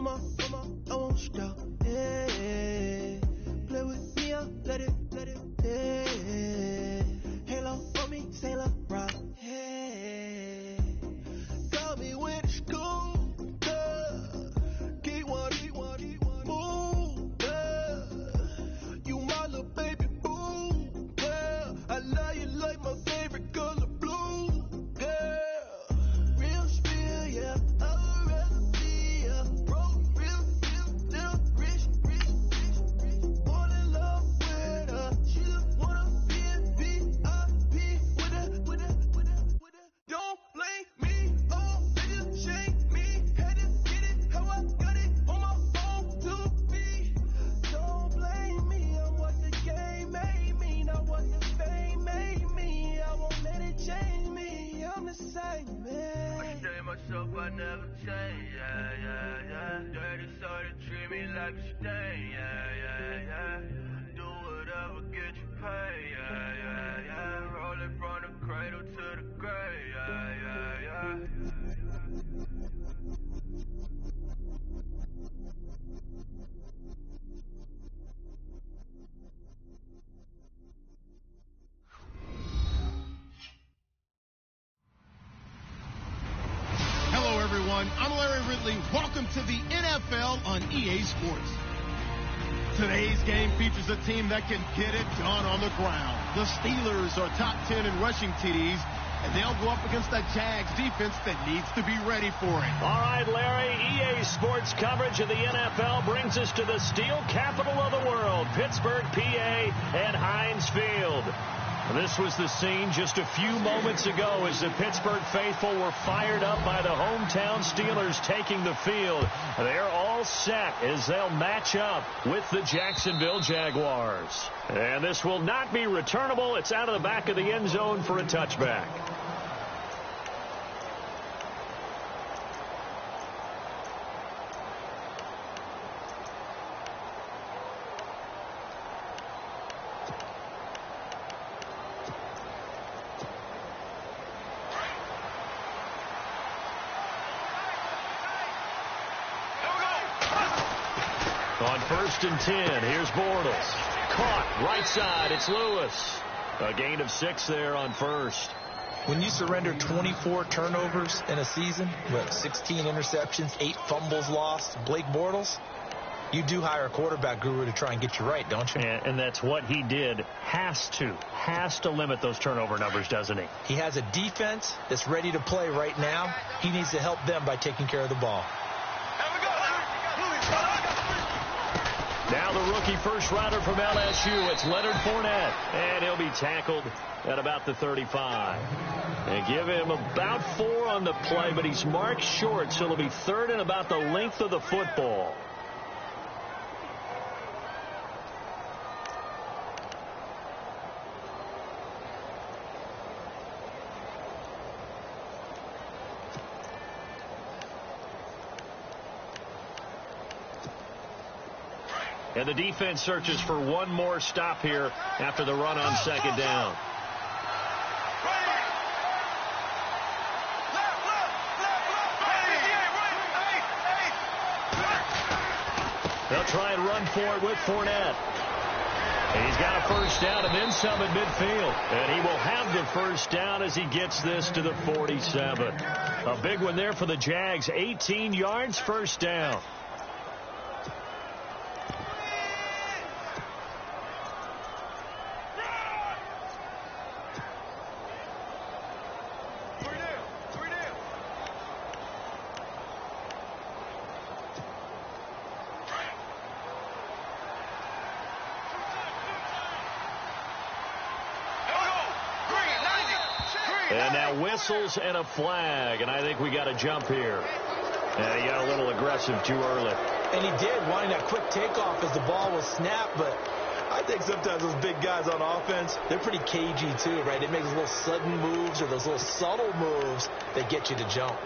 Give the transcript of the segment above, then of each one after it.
I won't stop. Yeah. Play with me, I'll let it. Yeah. Halo on me, Sailor Rock. Yeah. Got me when it's cool. Keep one, move. You my little baby boo. Yeah. I love you like my favorite color blue. Yeah. Real spill, yeah. I'd rather be a broke, real, still rich. Fall in love with her. She just wanna be in VIP with her. Don't blame me, oh, niggas shame me. Had to get it how I got it on my own to be. Don't blame me, I'm what the game made me, not what the fame made me. I won't let it change me, I'm the same man. I stay myself, I never change, yeah. Dirty soda, treat me like a stain, yeah. Do whatever, get you paid, yeah. Roll it from the cradle to the grave, yeah. Hello, everyone. I'm Larry Ridley. Welcome to the NFL on EA Sports. Today's game features a team that can get it done on the ground. The Steelers are top 10 in rushing TDs, and they'll go up against the Jags defense that needs to be ready for it. All right, Larry, EA Sports coverage of the NFL brings us to the steel capital of the world, Pittsburgh, PA, and Heinz Field. This was the scene just a few moments ago as the Pittsburgh faithful were fired up by the hometown Steelers taking the field. They're all set as they'll match up with the Jacksonville Jaguars. And this will not be returnable. It's out of the back of the end zone for a touchback. On 1st and 10, here's Bortles. Caught, right side, it's Lewis. A gain of 6 there on first. When you surrender 24 turnovers in a season, with 16 interceptions, 8 fumbles lost, Blake Bortles, you do hire a quarterback guru to try and get you right, don't you? And that's what he did. Has to limit those turnover numbers, doesn't he? He has a defense that's ready to play right now. He needs to help them by taking care of the ball. Now the rookie first rounder from LSU, it's Leonard Fournette. And he'll be tackled at about the 35. And give him about 4 on the play, but he's marked short, so it'll be 3rd and about the length of the football. And the defense searches for one more stop here after the run on 2nd down. They'll try and run for it with Fournette. And he's got a first down and then some at midfield. And he will have the first down as he gets this to the 47. A big one there for the Jags. 18 yards, first down. And now whistles and a flag, and I think we got a jump here. And he got a little aggressive too early. And he did, wanting that quick takeoff as the ball was snapped, but I think sometimes those big guys on offense, they're pretty cagey too, right? They make those little sudden moves or those little subtle moves that get you to jump.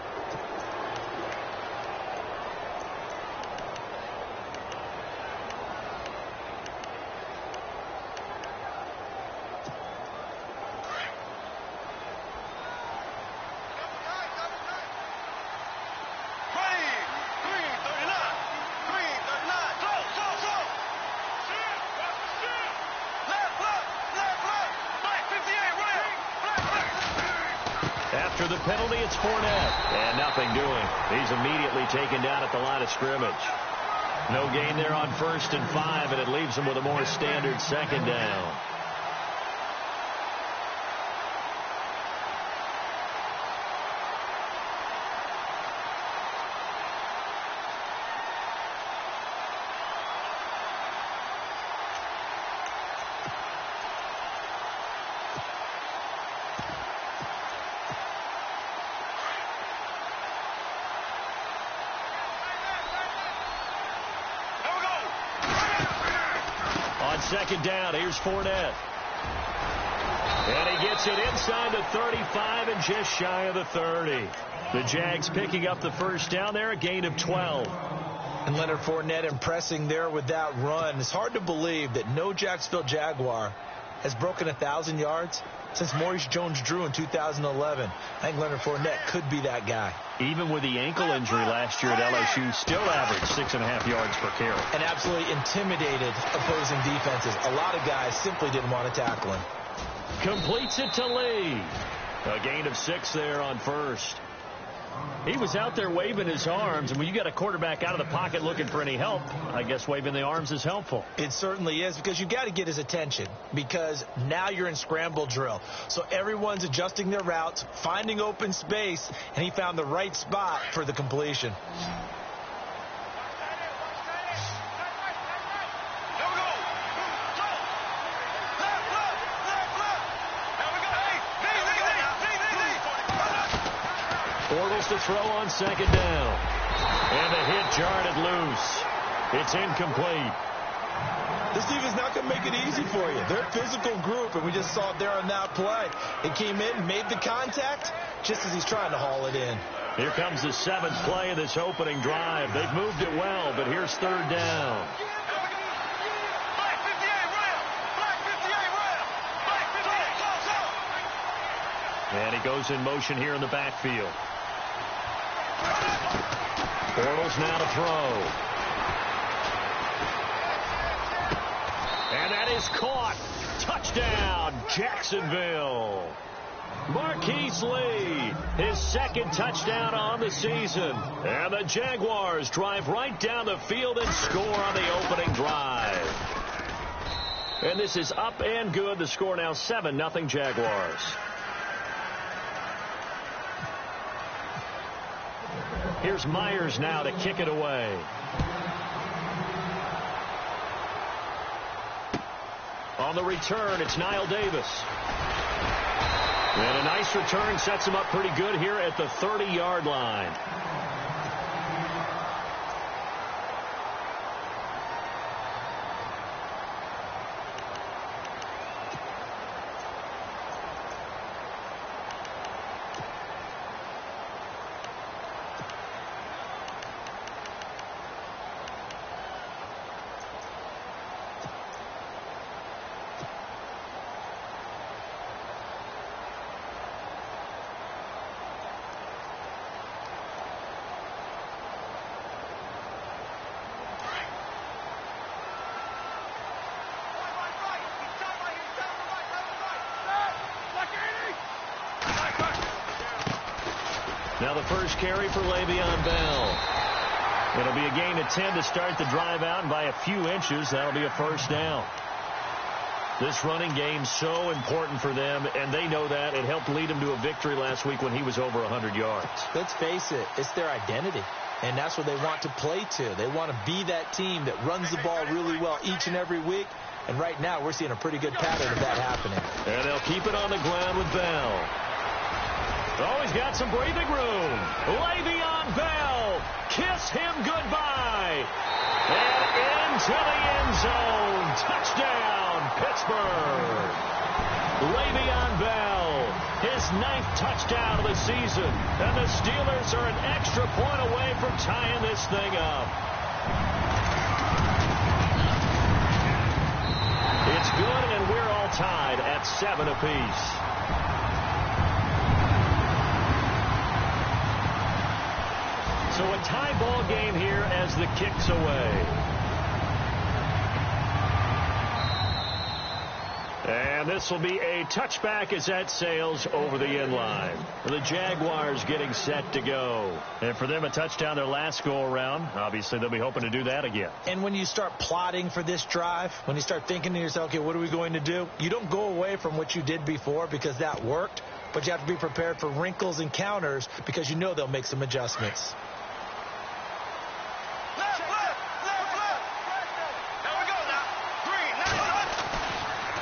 penalty. It's Fournette. And nothing doing. He's immediately taken down at the line of scrimmage. No gain there on 1st and 5, and it leaves him with a more standard 2nd down. On 2nd down, here's Fournette. And he gets it inside the 35 and just shy of the 30. The Jags picking up the 1st down there, a gain of 12. And Leonard Fournette impressing there with that run. It's hard to believe that no Jacksonville Jaguar has broken 1,000 yards since Maurice Jones-Drew in 2011. I think Leonard Fournette could be that guy. Even with the ankle injury last year at LSU, still averaged 6.5 yards per carry. And absolutely intimidated opposing defenses. A lot of guys simply didn't want to tackle him. Completes it to Lee. A gain of 6 there on 1st. He was out there waving his arms, and when you got a quarterback out of the pocket looking for any help, I guess waving the arms is helpful. It certainly is, because you got to get his attention, because now you're in scramble drill. So everyone's adjusting their routes, finding open space, and he found the right spot for the completion. Bortles to throw on 2nd down. And the hit jarred it loose. It's incomplete. This defense not going to make it easy for you. They're a physical group, and we just saw it there on that play. It came in, made the contact, just as he's trying to haul it in. Here comes the 7th play of this opening drive. They've moved it well, but here's 3rd down. And he goes in motion here in the backfield. Bortles now to throw. And that is caught. Touchdown, Jacksonville. Marquise Lee, his 2nd touchdown on the season. And the Jaguars drive right down the field and score on the opening drive. And this is up and good. The score now 7-0 Jaguars. Here's Myers now to kick it away. On the return, it's Knile Davis. And a nice return sets him up pretty good here at the 30-yard line. Now the first carry for Le'Veon Bell. It'll be a gain of 10 to start the drive out, and by a few inches, that'll be a 1st down. This running game's so important for them, and they know that. It helped lead them to a victory last week when he was over 100 yards. Let's face it, it's their identity, and that's what they want to play to. They want to be that team that runs the ball really well each and every week, and right now we're seeing a pretty good pattern of that happening. And they'll keep it on the ground with Bell. Oh, he's got some breathing room. Le'Veon Bell, kiss him goodbye. And into the end zone. Touchdown, Pittsburgh. Le'Veon Bell, his 9th touchdown of the season. And the Steelers are an extra point away from tying this thing up. It's good, and we're all tied at 7 apiece. So a tie ball game here as the kick's away. And this will be a touchback as that sails over the end line. The Jaguars getting set to go. And for them, a touchdown their last go-around. Obviously, they'll be hoping to do that again. And when you start plotting for this drive, when you start thinking to yourself, okay, what are we going to do? You don't go away from what you did before because that worked, but you have to be prepared for wrinkles and counters because you know they'll make some adjustments.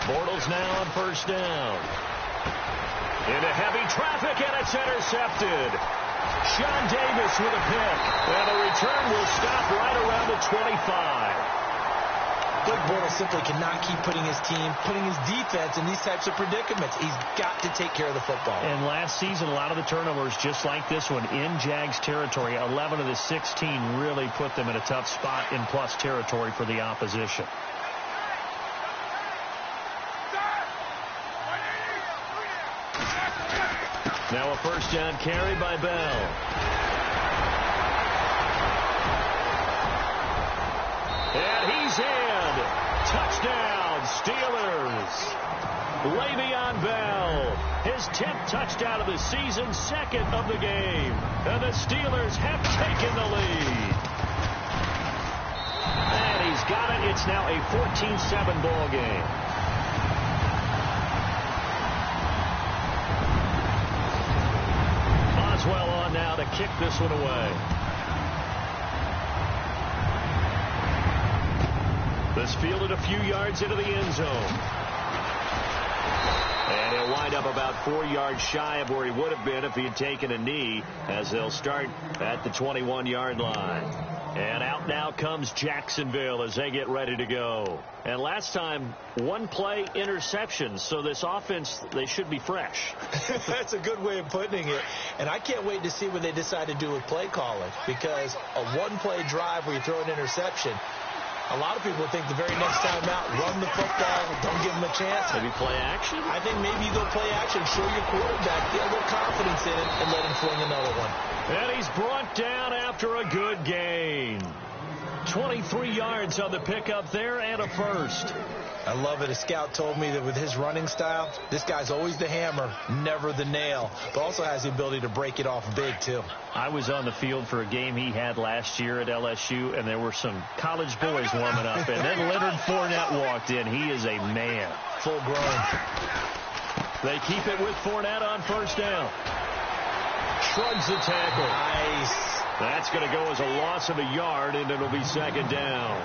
Bortles now on first down. Into heavy traffic, and it's intercepted. Sean Davis with a pick. And the return will stop right around the 25. Blake Bortles simply cannot keep putting his defense in these types of predicaments. He's got to take care of the football. And last season, a lot of the turnovers, just like this one, in Jags territory, 11 of the 16 really put them in a tough spot in plus territory for the opposition. Now a first down carry by Bell. And he's in. Touchdown, Steelers. Le'Veon Bell, his 10th touchdown of the season, second of the game. And the Steelers have taken the lead. And he's got it. It's now a 14-7 ball game. Boswell on now to kick this one away. This fielded a few yards into the end zone. And he'll wind up about 4 yards shy of where he would have been if he had taken a knee, as they'll start at the 21-yard line. And out now comes Jacksonville as they get ready to go. And last time, one play interception. So this offense, they should be fresh. That's a good way of putting it. And I can't wait to see what they decide to do with play calling. Because a one-play drive where you throw an interception, a lot of people think the very next time out, run the football, don't give them a chance. Maybe play action? I think maybe you go play action, show your quarterback, get a little confidence in it, and let him fling another one. And he's brought down after a good gain. 23 yards on the pickup there and a first. I love it. A scout told me that with his running style, this guy's always the hammer, never the nail, but also has the ability to break it off big, too. I was on the field for a game he had last year at LSU, and there were some college boys warming up, and then Leonard Fournette walked in. He is a man. Full grown. They keep it with Fournette on first down. Shrugs the tackle. Nice. That's going to go as a loss of a yard, and it'll be second down.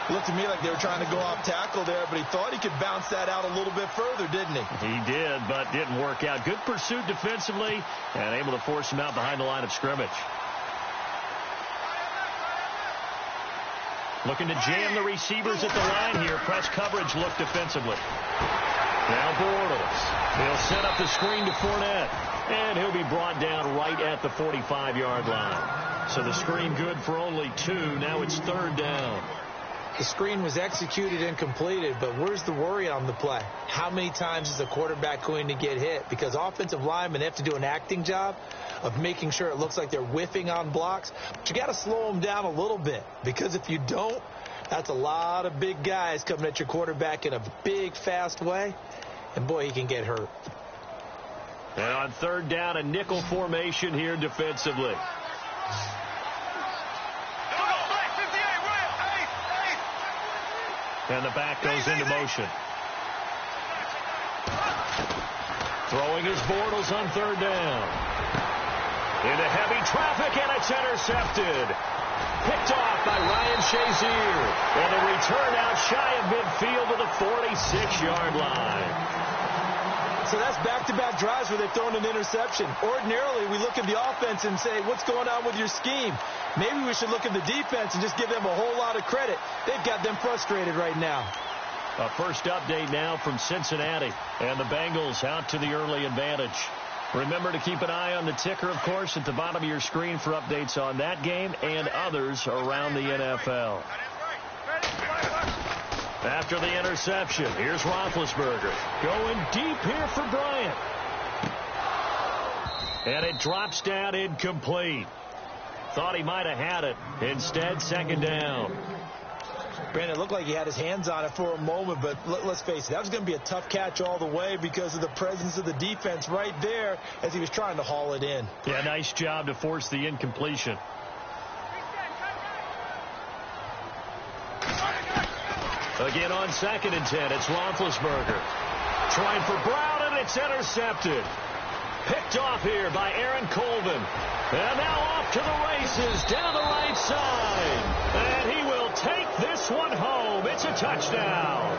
It looked to me like they were trying to go off tackle there, but he thought he could bounce that out a little bit further, didn't he? He did, but didn't work out. Good pursuit defensively and able to force him out behind the line of scrimmage. Looking to jam the receivers at the line here. Press coverage look defensively. Now Bortles. He'll set up the screen to Fournette. And he'll be brought down right at the 45-yard line. So the screen good for only 2. Now it's third down. The screen was executed and completed, but where's the worry on the play? How many times is a quarterback going to get hit? Because offensive linemen have to do an acting job of making sure it looks like they're whiffing on blocks. But you got to slow them down a little bit, because if you don't, that's a lot of big guys coming at your quarterback in a big, fast way. And, boy, he can get hurt. And on third down, a nickel formation here defensively. And the back goes into motion. Throwing his Bortles on third down. Into heavy traffic, and it's intercepted. Picked off by Ryan Shazier. And a return out shy of midfield to the 46-yard line. So that's back-to-back drives where they've thrown an interception. Ordinarily, we look at the offense and say, what's going on with your scheme? Maybe we should look at the defense and just give them a whole lot of credit. They've got them frustrated right now. A first update now from Cincinnati. And the Bengals out to the early advantage. Remember to keep an eye on the ticker, of course, at the bottom of your screen for updates on that game and others around the NFL. After the interception, here's Roethlisberger going deep here for Bryant. And it drops down incomplete. Thought he might have had it. Instead, second down. Brandon, it looked like he had his hands on it for a moment, but let's face it, that was going to be a tough catch all the way because of the presence of the defense right there as he was trying to haul it in. Yeah, nice job to force the incompletion. Again on 2nd and 10, it's Roethlisberger. Trying for Brown, and it's intercepted. Picked off here by Aaron Colvin. And now off to the races down the right side. And he will take this one home. It's a touchdown.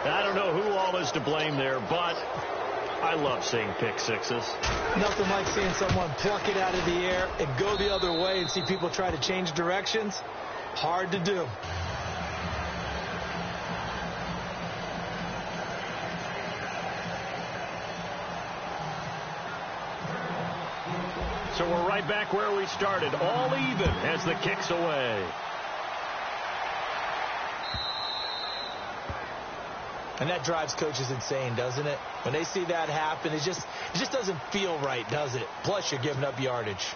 I don't know who all is to blame there, but I love seeing pick sixes. Nothing like seeing someone pluck it out of the air and go the other way and see people try to change directions. Hard to do. So we're right back where we started, all even as the kick's away. And that drives coaches insane, doesn't it? When they see that happen, it just doesn't feel right, does it? Plus, you're giving up yardage.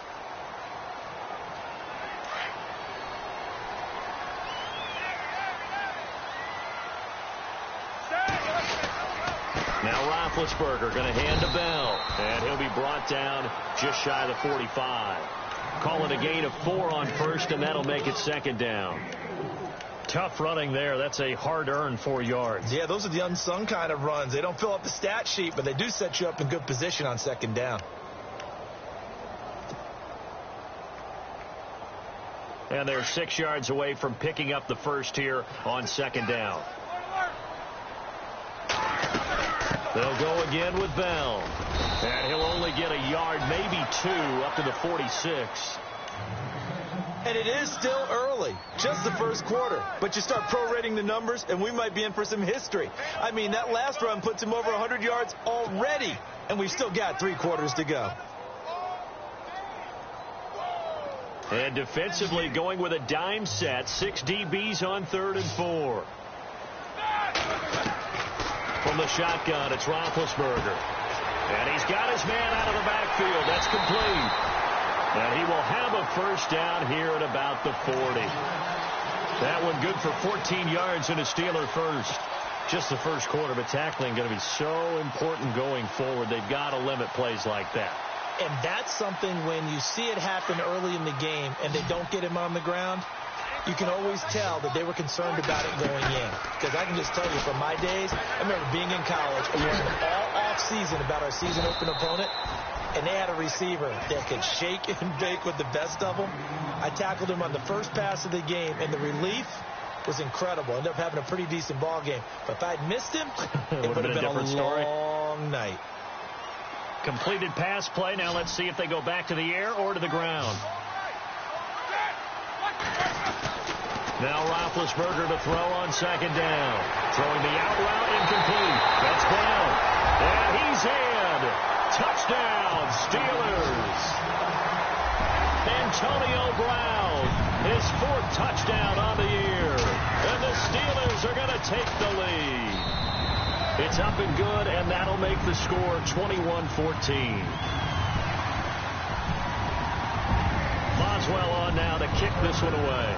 Now Roethlisberger going to hand to Bell, and he'll be brought down just shy of the 45. Call it a gain of 4 on first, and that'll make it 2nd down. Tough running there. That's a hard-earned 4 yards. Yeah, those are the unsung kind of runs. They don't fill up the stat sheet, but they do set you up in good position on 2nd down. And they're 6 yards away from picking up the first here on 2nd down. They'll go again with Bell. And he'll only get a yard, maybe 2, up to the 46. And it is still early, just the first quarter. But you start prorating the numbers, and we might be in for some history. I mean, that last run puts him over 100 yards already, and we've still got 3 quarters to go. And defensively going with a dime set, 6 DBs on 3rd and 4. From the shotgun, it's Roethlisberger. And he's got his man out of the backfield. That's complete. And he will have a first down here at about the 40. That one good for 14 yards and a Steeler first. Just the first quarter, but tackling going to be so important going forward. They've got to limit plays like that. And that's something when you see it happen early in the game and they don't get him on the ground, you can always tell that they were concerned about it going in. Because I can just tell you from my days, I remember being in college and learning all off-season about our season open opponent, and they had a receiver that could shake and bake with the best of them. I tackled him on the first pass of the game, and the relief was incredible. Ended up having a pretty decent ball game. But if I'd missed him, it would have been a long night. Completed pass play. Now let's see if they go back to the air or to the ground. Now Roethlisberger to throw on 2nd down. Throwing the out route, incomplete. That's Bell. And he's in. Touchdown, Steelers. Antonio Brown, his 4th touchdown on the year. And the Steelers are going to take the lead. It's up and good, and that'll make the score 21-14. Boswell on now to kick this one away.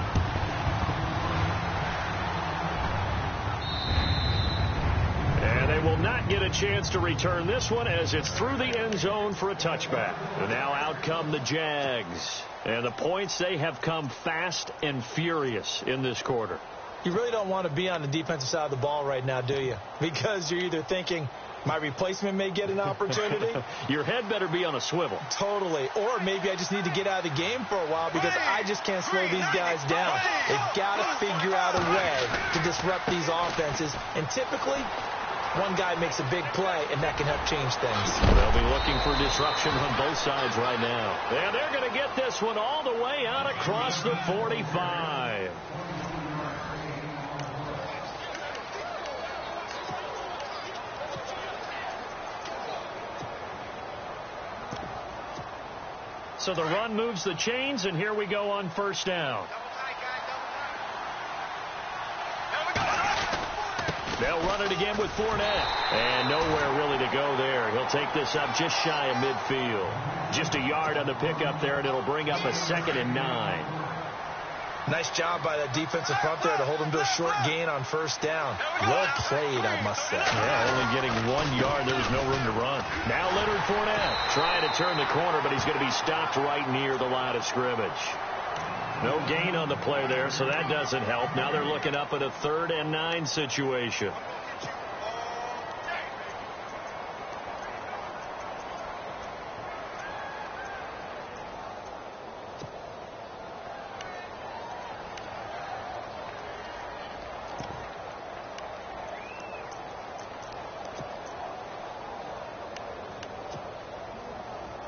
And they will not get a chance to return this one as it's through the end zone for a touchback. And now out come the Jags. And the points, they have come fast and furious in this quarter. You really don't want to be on the defensive side of the ball right now, do you? Because you're either thinking, my replacement may get an opportunity. Your head better be on a swivel. Totally. Or maybe I just need to get out of the game for a while because I just can't slow these guys down. They've got to figure out a way to disrupt these offenses. And typically, one guy makes a big play, and that can help change things. They'll be looking for disruption on both sides right now. And they're going to get this one all the way out across the 45. So the run moves the chains, and here we go on 1st down. They'll run it again with Fournette. And nowhere really to go there. He'll take this up just shy of midfield. Just a yard on the pickup there, and it'll bring up a 2nd and 9. Nice job by that defensive front there to hold him to a short gain on first down. Well played, I must say. Yeah, only getting 1 yard. There was no room to run. Now Leonard Fournette trying to turn the corner, but he's going to be stopped right near the line of scrimmage. No gain on the play there, so that doesn't help. Now they're looking up at a 3rd and 9 situation.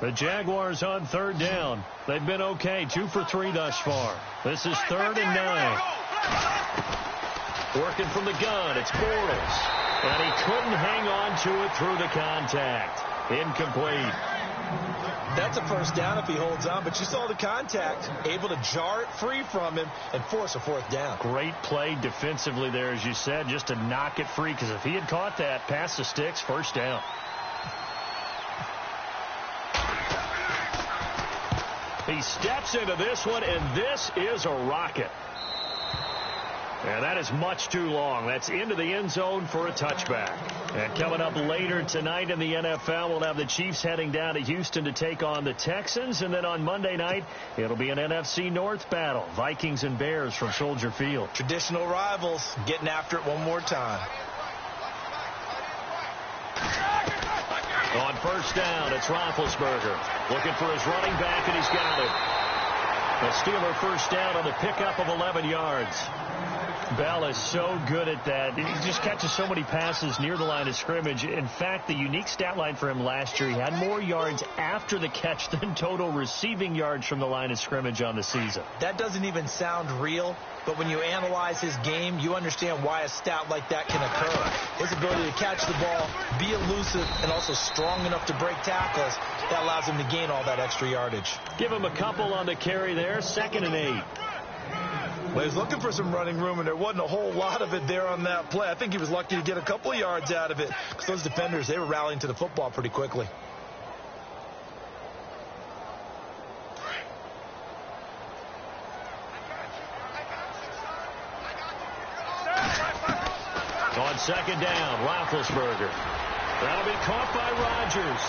The Jaguars on 3rd down. They've been okay, 2 for 3 thus far. This is 3rd and 9. Working from the gun, it's Bortles. And he couldn't hang on to it through the contact. Incomplete. That's a first down if he holds on, but you saw the contact, able to jar it free from him and force a 4th down. Great play defensively there, as you said, just to knock it free, because if he had caught that, past the sticks, first down. He steps into this one, and this is a rocket. And that is much too long. That's into the end zone for a touchback. And coming up later tonight in the NFL, we'll have the Chiefs heading down to Houston to take on the Texans. And then on Monday night, it'll be an NFC North battle. Vikings and Bears from Soldier Field. Traditional rivals getting after it one more time. On first down, it's Roethlisberger. Looking for his running back, and he's got it. A Steeler first down on the pickup of 11 yards. Bell is so good at that. He just catches so many passes near the line of scrimmage. In fact, the unique stat line for him last year, he had more yards after the catch than total receiving yards from the line of scrimmage on the season. That doesn't even sound real, but when you analyze his game, you understand why a stat like that can occur. His ability to catch the ball, be elusive, and also strong enough to break tackles, that allows him to gain all that extra yardage. Give him a couple on the carry there, 2nd and 8. Well, he was looking for some running room, and there wasn't a whole lot of it there on that play. I think he was lucky to get a couple of yards out of it, because those defenders, they were rallying to the football pretty quickly. On 2nd down, Roethlisberger. That'll be caught by Rodgers.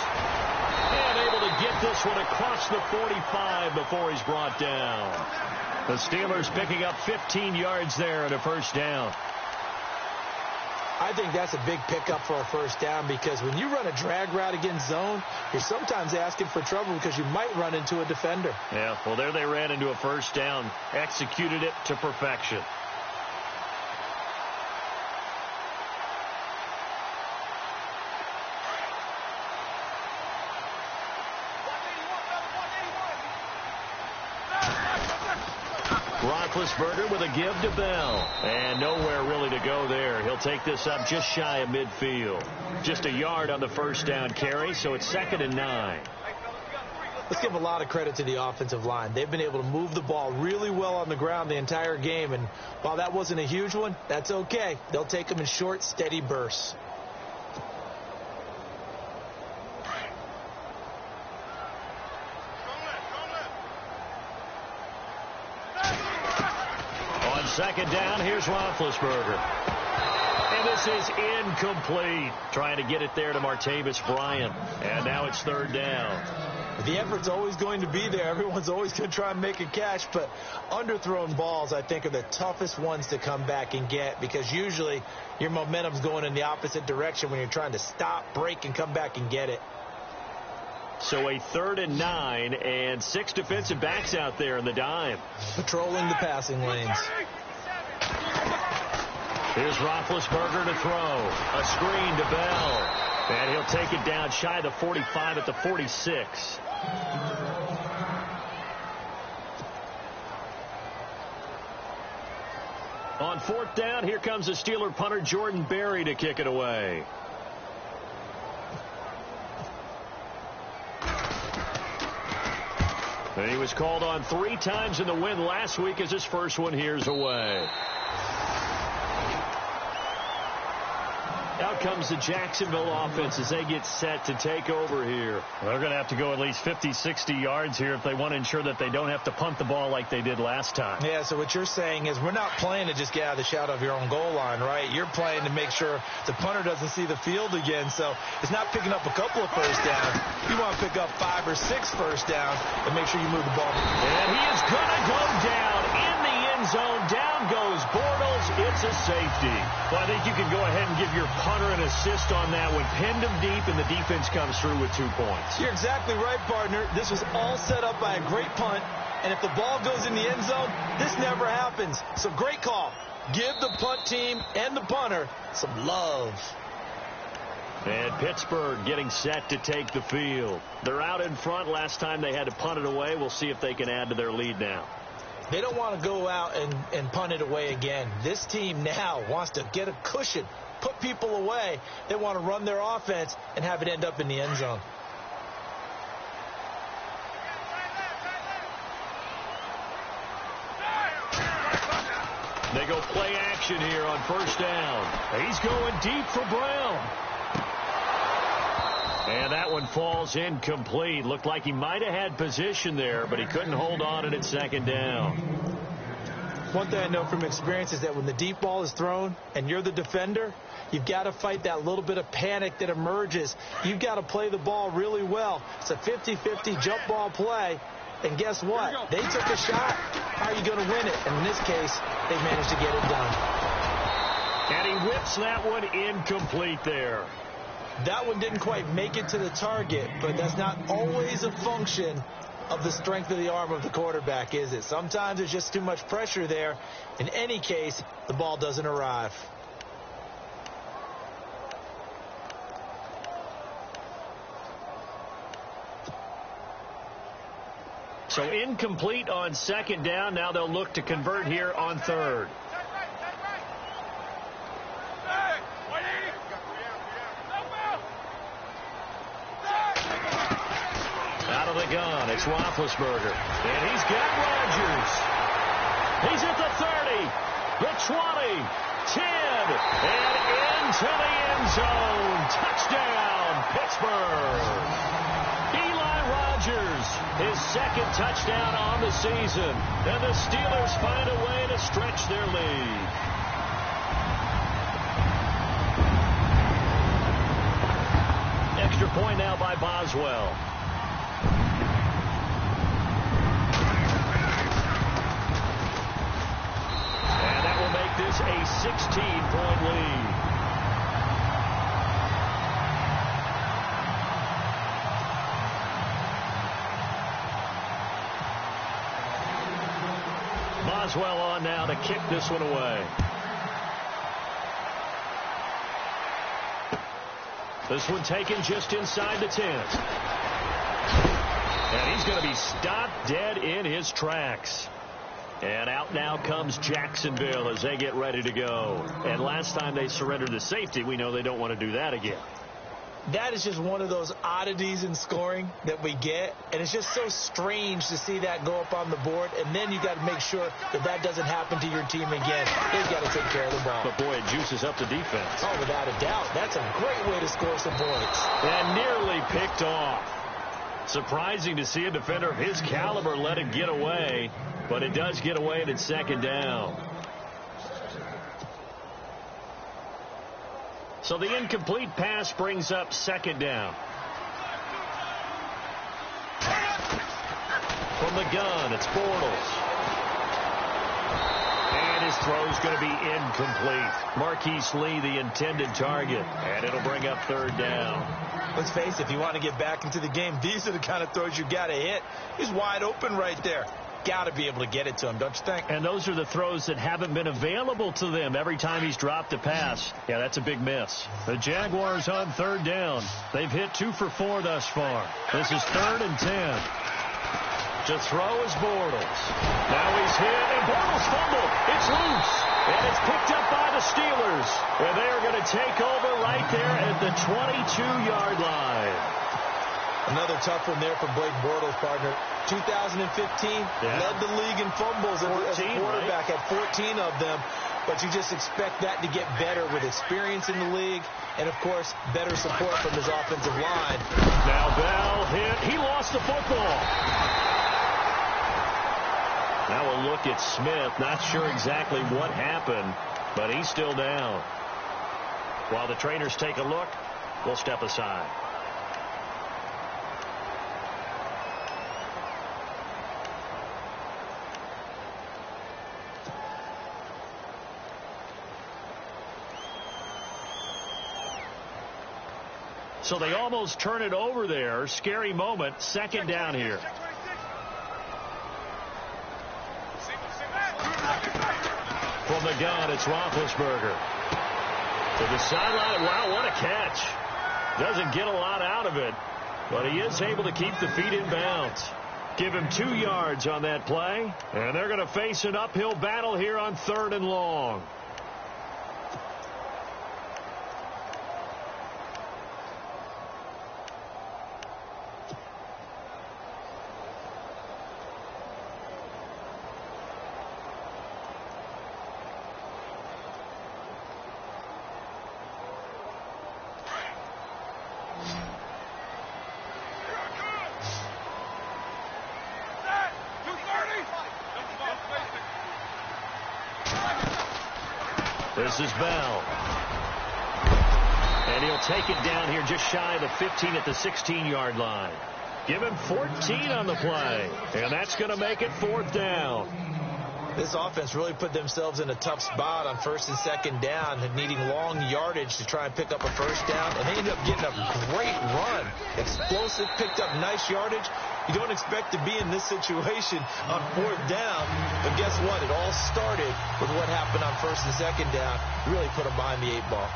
And able to get this one across the 45 before he's brought down. The Steelers picking up 15 yards there at a first down. I think that's a big pickup for a first down, because when you run a drag route against zone, you're sometimes asking for trouble because you might run into a defender. Yeah, well, there they ran into a first down, executed it to perfection. Roethlisberger with a give to Bell. And nowhere really to go there. He'll take this up just shy of midfield. Just a yard on the first down carry, so it's 2nd and 9. Let's give a lot of credit to the offensive line. They've been able to move the ball really well on the ground the entire game. And while that wasn't a huge one, that's okay. They'll take them in short, steady bursts. Second down, here's Roethlisberger. And this is incomplete. Trying to get it there to Martavis Bryant. And now it's 3rd down. The effort's always going to be there. Everyone's always going to try and make a catch. But underthrown balls, I think, are the toughest ones to come back and get, because usually your momentum's going in the opposite direction when you're trying to stop, break, and come back and get it. So a 3rd and 9, and 6 defensive backs out there in the dime. Patrolling the passing lanes. Here's Roethlisberger to throw. A screen to Bell. And he'll take it down shy of the 45 at the 46. On 4th down, here comes the Steeler punter Jordan Berry to kick it away. And he was called on 3 times in the win last week, as his first one here's away. Out comes the Jacksonville offense as they get set to take over here. They're going to have to go at least 50, 60 yards here if they want to ensure that they don't have to punt the ball like they did last time. Yeah, so what you're saying is we're not playing to just get out of the shadow of your own goal line, right? You're playing to make sure the punter doesn't see the field again. So it's not picking up a couple of first downs. You want to pick up 5 or 6 first downs and make sure you move the ball. And he is going to go down in the end zone. Down goes Bortles. It's a safety. Well, I think you can go ahead and give your punter an assist on that one. Pinned him deep, and the defense comes through with 2 points. You're exactly right, partner. This was all set up by a great punt. And if the ball goes in the end zone, this never happens. So great call. Give the punt team and the punter some love. And Pittsburgh getting set to take the field. They're out in front. Last time they had to punt it away. We'll see if they can add to their lead now. They don't want to go out and punt it away again. This team now wants to get a cushion, put people away. They want to run their offense and have it end up in the end zone. They go play action here on first down. He's going deep for Brown. And that one falls incomplete. Looked like he might have had position there, but he couldn't hold on to it at second down. One thing I know from experience is that when the deep ball is thrown and you're the defender, you've got to fight that little bit of panic that emerges. You've got to play the ball really well. It's a 50-50 jump ball play. And guess what? They took a shot. How are you going to win it? And in this case, they managed to get it done. And he whips that one incomplete there. That one didn't quite make it to the target, but that's not always a function of the strength of the arm of the quarterback, is it? Sometimes there's just too much pressure there. In any case, the ball doesn't arrive. So incomplete on second down. Now they'll look to convert here on third. Out of the gun, it's Roethlisberger. And he's got Rodgers. He's at the 30, the 20, 10, and into the end zone. Touchdown, Pittsburgh. Eli Rodgers, his second touchdown on the season. And the Steelers find a way to stretch their lead. Extra point now by Boswell. And that will make this a 16-point lead. Boswell on now to kick this one away. This one taken just inside the 10. And he's going to be stopped dead in his tracks. And out now comes Jacksonville as they get ready to go. And last time they surrendered the safety, we know they don't want to do that again. That is just one of those oddities in scoring that we get. And it's just so strange to see that go up on the board. And then you got to make sure that that doesn't happen to your team again. They've got to take care of the ball. But, boy, it juices up the defense. Oh, without a doubt. That's a great way to score some points. And nearly picked off. Surprising to see a defender of his caliber let it get away. But it does get away at second down. So the incomplete pass brings up second down. From the gun, it's Bortles. And his throw's going to be incomplete. Marquise Lee, the intended target. And it'll bring up third down. Let's face it, if you want to get back into the game, these are the kind of throws you got to hit. He's wide open right there. Got to be able to get it to him, don't you think? And those are the throws that haven't been available to them every time he's dropped a pass. Yeah, that's a big miss. The Jaguars on third down. They've hit 2 for 4 thus far. This is 3rd and 10. To throw is Bortles. Now he's hit, and Bortles fumbled. It's loose, and it's picked up by the Steelers. And they are going to take over right there at the 22-yard line. Another tough one there for Blake Bortles, partner. 2015, led the league in fumbles as a quarterback, had 14 of them. But you just expect that to get better with experience in the league and, of course, better support from his offensive line. Now Bell hit. He lost the football. Now we'll look at Smith. Not sure exactly what happened, but he's still down. While the trainers take a look, we'll step aside. So they almost turn it over there. Scary moment. Second down here. From the gun, it's Roethlisberger. To the sideline. Wow, what a catch. Doesn't get a lot out of it, but he is able to keep the feet in bounds. Give him 2 yards on that play, and they're going to face an uphill battle here on 3rd and long. This is Bell. And he'll take it down here just shy of the 15 at the 16-yard line. Give him 14 on the play. And that's going to make it 4th down. This offense really put themselves in a tough spot on 1st and 2nd down, and needing long yardage to try and pick up a 1st down. And they ended up getting a great run. Explosive, picked up nice yardage. You don't expect to be in this situation on 4th down. But guess what? It all started with what happened on 1st and 2nd down. Really put them behind the 8 ball.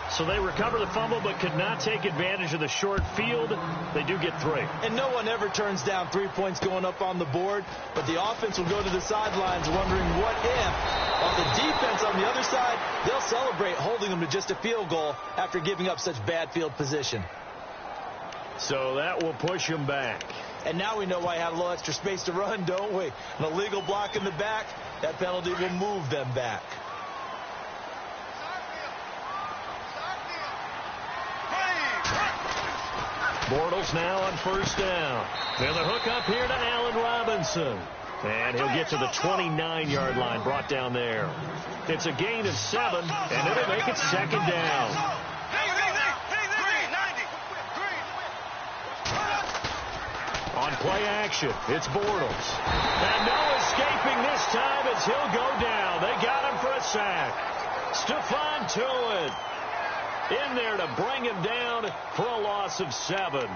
So they recover the fumble but could not take advantage of the short field. They do get 3. And no one ever turns down 3 points going up on the board. But the offense will go to the sidelines wondering what if. While the defense on the other side, they'll celebrate holding them to just a field goal after giving up such bad field position. So that will push him back. And now we know why I had a little extra space to run, don't we? An illegal block in the back, that penalty will move them back. Bortles now on 1st down. And the hook up here to Allen Robinson. And he'll get to the 29-yard line, brought down there. It's a gain of 7, and it'll make it 2nd down. On play action, it's Bortles. And no escaping this time as he'll go down. They got him for a sack. Stephon Tuitt in there to bring him down for a loss of 7.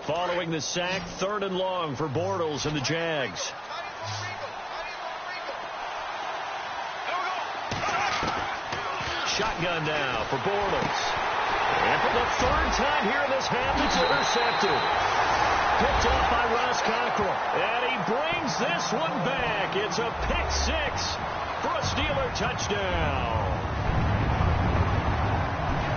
Following the sack, 3rd and long for Bortles and the Jags. Shotgun now for Bortles. And for the 3rd time here in this half, it's intercepted. Picked up by Ross Cockrell. And he brings this one back. It's a pick 6 for a Steeler touchdown.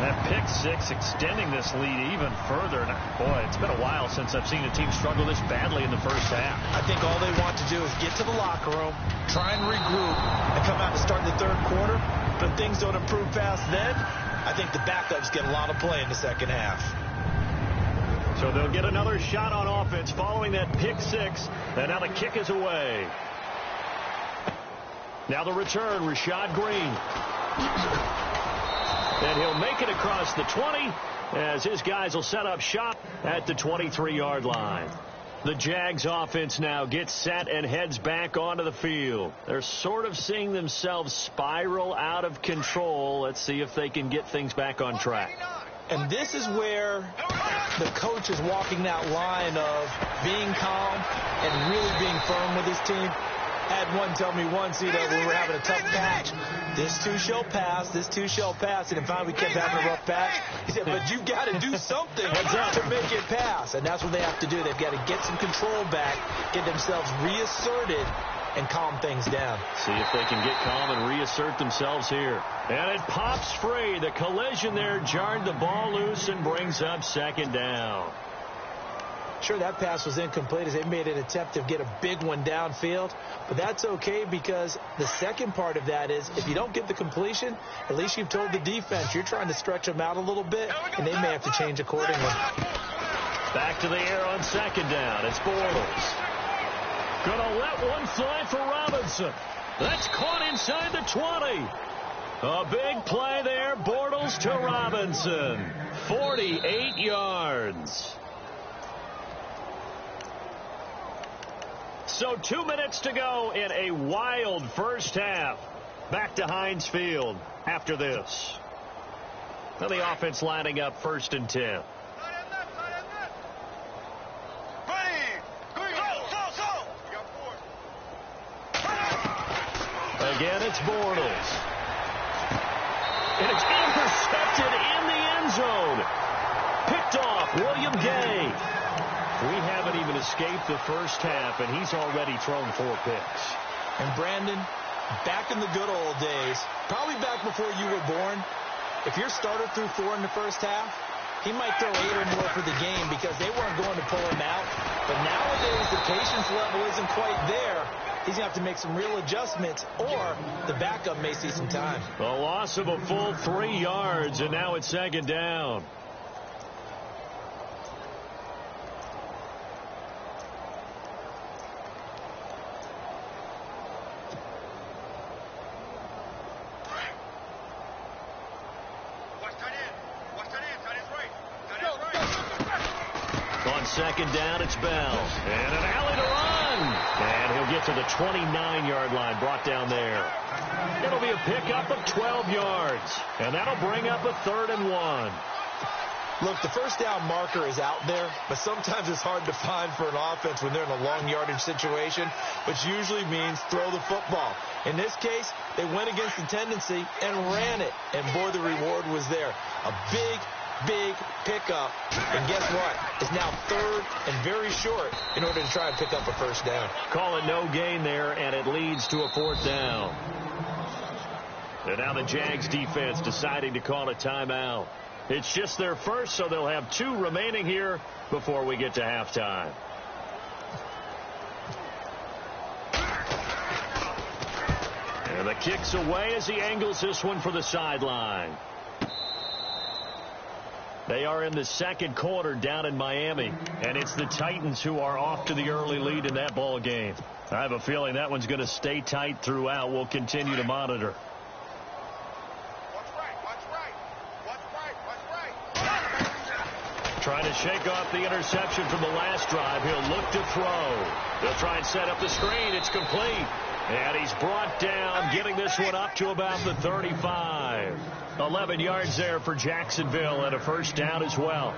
That pick 6 extending this lead even further. And boy, it's been a while since I've seen a team struggle this badly in the first half. I think all they want to do is get to the locker room, try and regroup, and come out to start the 3rd quarter. But things don't improve fast then. I think the backups get a lot of play in the 2nd half. So they'll get another shot on offense following that pick 6. And now the kick is away. Now the return, Rashad Green. And he'll make it across the 20 as his guys will set up shop at the 23-yard line. The Jags offense now gets set and heads back onto the field. They're sort of seeing themselves spiral out of control. Let's see if they can get things back on track. And this is where the coach is walking that line of being calm and really being firm with his team. I had one tell me once, we were having a tough patch. This too shall pass. This too shall pass. And finally, we kept having a rough patch. He said, but you've got to do something to make it pass. And that's what they have to do. They've got to get some control back, get themselves reasserted, and calm things down. See if they can get calm and reassert themselves here. And it pops free. The collision there jarred the ball loose and brings up second down. Sure, that pass was incomplete as they made an attempt to get a big one downfield. But that's okay because the second part of that is if you don't get the completion, at least you've told the defense you're trying to stretch them out a little bit, and they may have to change accordingly. Back to the air on second down. It's Bortles. Gonna let one fly for Robinson. That's caught inside the 20. A big play there. Bortles to Robinson. 48 yards. So 2 minutes to go in a wild first half. Back to Heinz Field after this. Now the offense lining up 1st and 10. Again, it's Bortles. And it's intercepted in the end zone. Picked off William Gay. We haven't even escaped the first half, and he's already thrown 4 picks. And Brandon, back in the good old days, probably back before you were born, if your starter threw 4 in the first half, he might throw 8 or more for the game because they weren't going to pull him out. But nowadays, the patience level isn't quite there. He's going to have to make some real adjustments, or the backup may see some time. A loss of a full 3 yards, and now it's second down. On second down, it's Bell. And an alley to run. And he'll get to the 29-yard line, brought down there. It'll be a pickup of 12 yards. And that'll bring up a 3rd and 1. Look, the first down marker is out there, but sometimes it's hard to find for an offense when they're in a long yardage situation, which usually means throw the football. In this case, they went against the tendency and ran it. And, boy, the reward was there. A big pickup, and guess what? It's now 3rd and very short in order to try and pick up a first down. Call it no gain there, and it leads to a 4th down. And now the Jags defense deciding to call a timeout. It's just their first, so they'll have 2 remaining here before we get to halftime. And the kick's away as he angles this one for the sideline. They are in the second quarter down in Miami, and it's the Titans who are off to the early lead in that ball game. I have a feeling that one's going to stay tight throughout. We'll continue to monitor. Trying to shake off the interception from the last drive. He'll look to throw. They'll try and set up the screen. It's complete. And he's brought down, getting this one up to about the 35. 11 yards there for Jacksonville and a first down as well.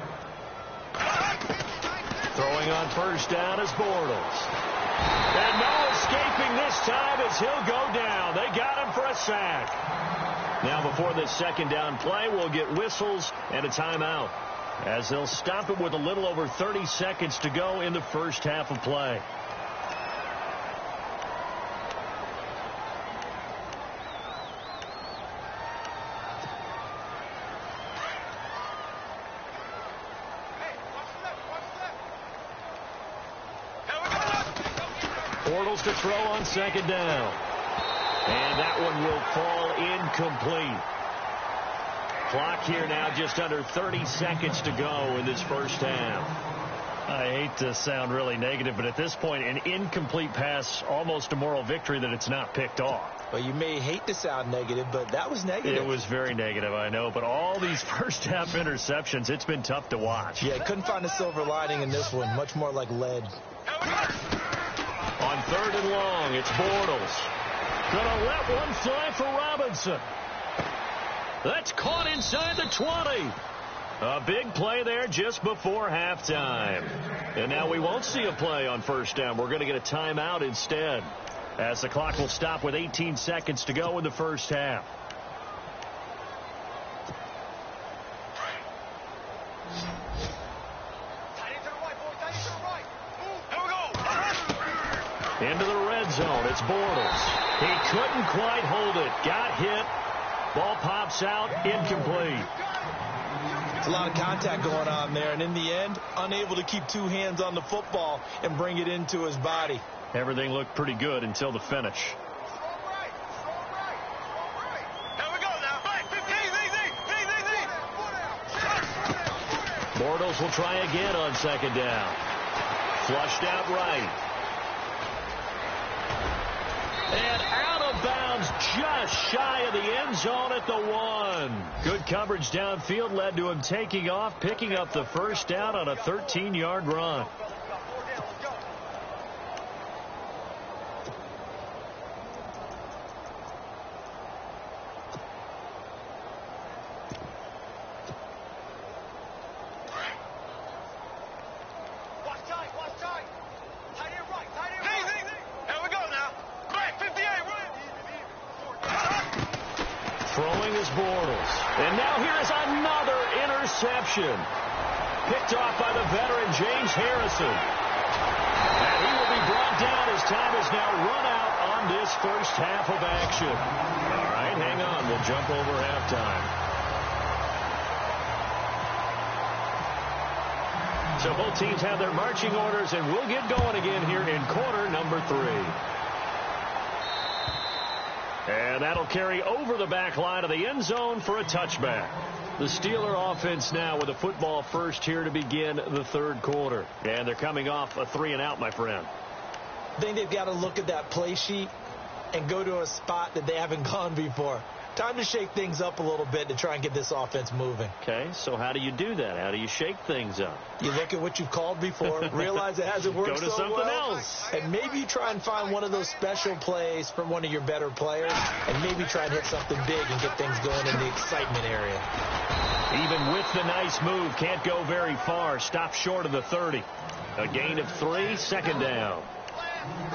Throwing on first down is Bortles. And no escaping this time as he'll go down. They got him for a sack. Now before this second down play, we'll get whistles and a timeout, as they'll stop it with a little over 30 seconds to go in the first half of play. Bortles to throw on second down. And that one will fall incomplete. Clock here now just under 30 seconds to go in this first half. I hate to sound really negative, but at this point, an incomplete pass, almost a moral victory that it's not picked off. Well, you may hate to sound negative, but that was negative. It was very negative, I know. But all these first half interceptions, it's been tough to watch. Yeah, couldn't find a silver lining in this one. Much more like lead. On 3rd and long, it's Bortles. Gonna let one fly for Robinson. That's caught inside the 20. A big play there just before halftime. And now we won't see a play on first down. We're going to get a timeout instead, as the clock will stop with 18 seconds to go in the first half. Into the red zone. It's Bortles. He couldn't quite hold it. Got hit. Ball pops out. Incomplete. It's a lot of contact going on there, and in the end, unable to keep two hands on the football and bring it into his body. Everything looked pretty good until the finish. Bortles will try again on second down. Flushed out right. And out of bounds just shy of the end zone at the 1. Good coverage downfield led to him taking off, picking up the first down on a 13-yard run. Throwing is Bortles. And now here's another interception. Picked off by the veteran James Harrison. And he will be brought down as time is now run out on this first half of action. All right, hang on. We'll jump over halftime. So both teams have their marching orders, and we'll get going again here in quarter number 3. And that'll carry over the back line of the end zone for a touchback. The Steeler offense now with a football first here to begin the third quarter. And they're coming off a 3-and-out, my friend. I think they've got to look at that play sheet and go to a spot that they haven't gone before. Time to shake things up a little bit to try and get this offense moving. Okay, so how do you do that? How do you shake things up? You look at what you've called before, realize it hasn't worked so well. Go to something else. And maybe you try and find one of those special plays from one of your better players, and maybe try and hit something big and get things going in the excitement area. Even with the nice move, can't go very far. Stop short of the 30. A gain of 3, second down.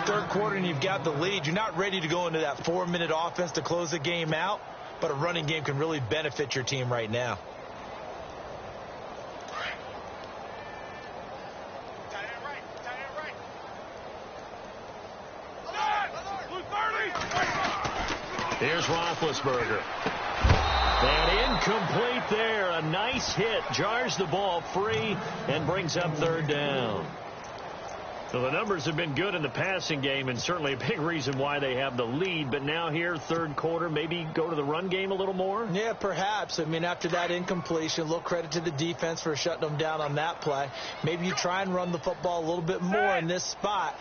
Third quarter and you've got the lead. You're not ready to go into that 4-minute offense to close the game out, but a running game can really benefit your team right now. Here's Roethlisberger. And incomplete there. A nice hit. Jars the ball free and brings up third down. So the numbers have been good in the passing game, and certainly a big reason why they have the lead. But now here, third quarter, maybe go to the run game a little more? Yeah, perhaps. I mean, after that incompletion, a little credit to the defense for shutting them down on that play. Maybe you try and run the football a little bit more in this spot.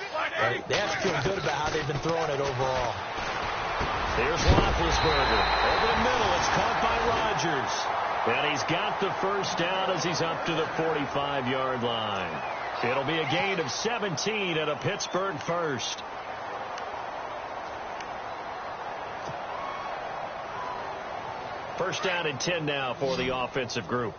They have to feel good about how they've been throwing it overall. Here's Roethlisberger. Over the middle, it's caught by Rodgers. And he's got the first down as he's up to the 45-yard line. It'll be a gain of 17 and a Pittsburgh first. First down and 10 now for the offensive group.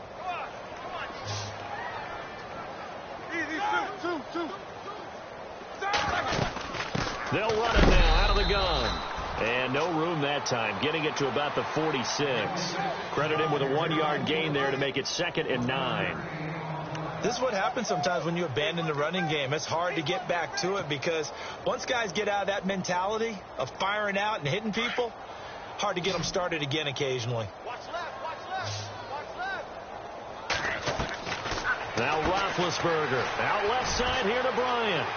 They'll run it now out of the gun. And no room that time, getting it to about the 46. Credit him with a 1-yard gain there to make it 2nd and 9. This is what happens sometimes when you abandon the running game. It's hard to get back to it because once guys get out of that mentality of firing out and hitting people, hard to get them started again occasionally. Watch left, watch left, watch left. Now Roethlisberger out left side here to Bryant.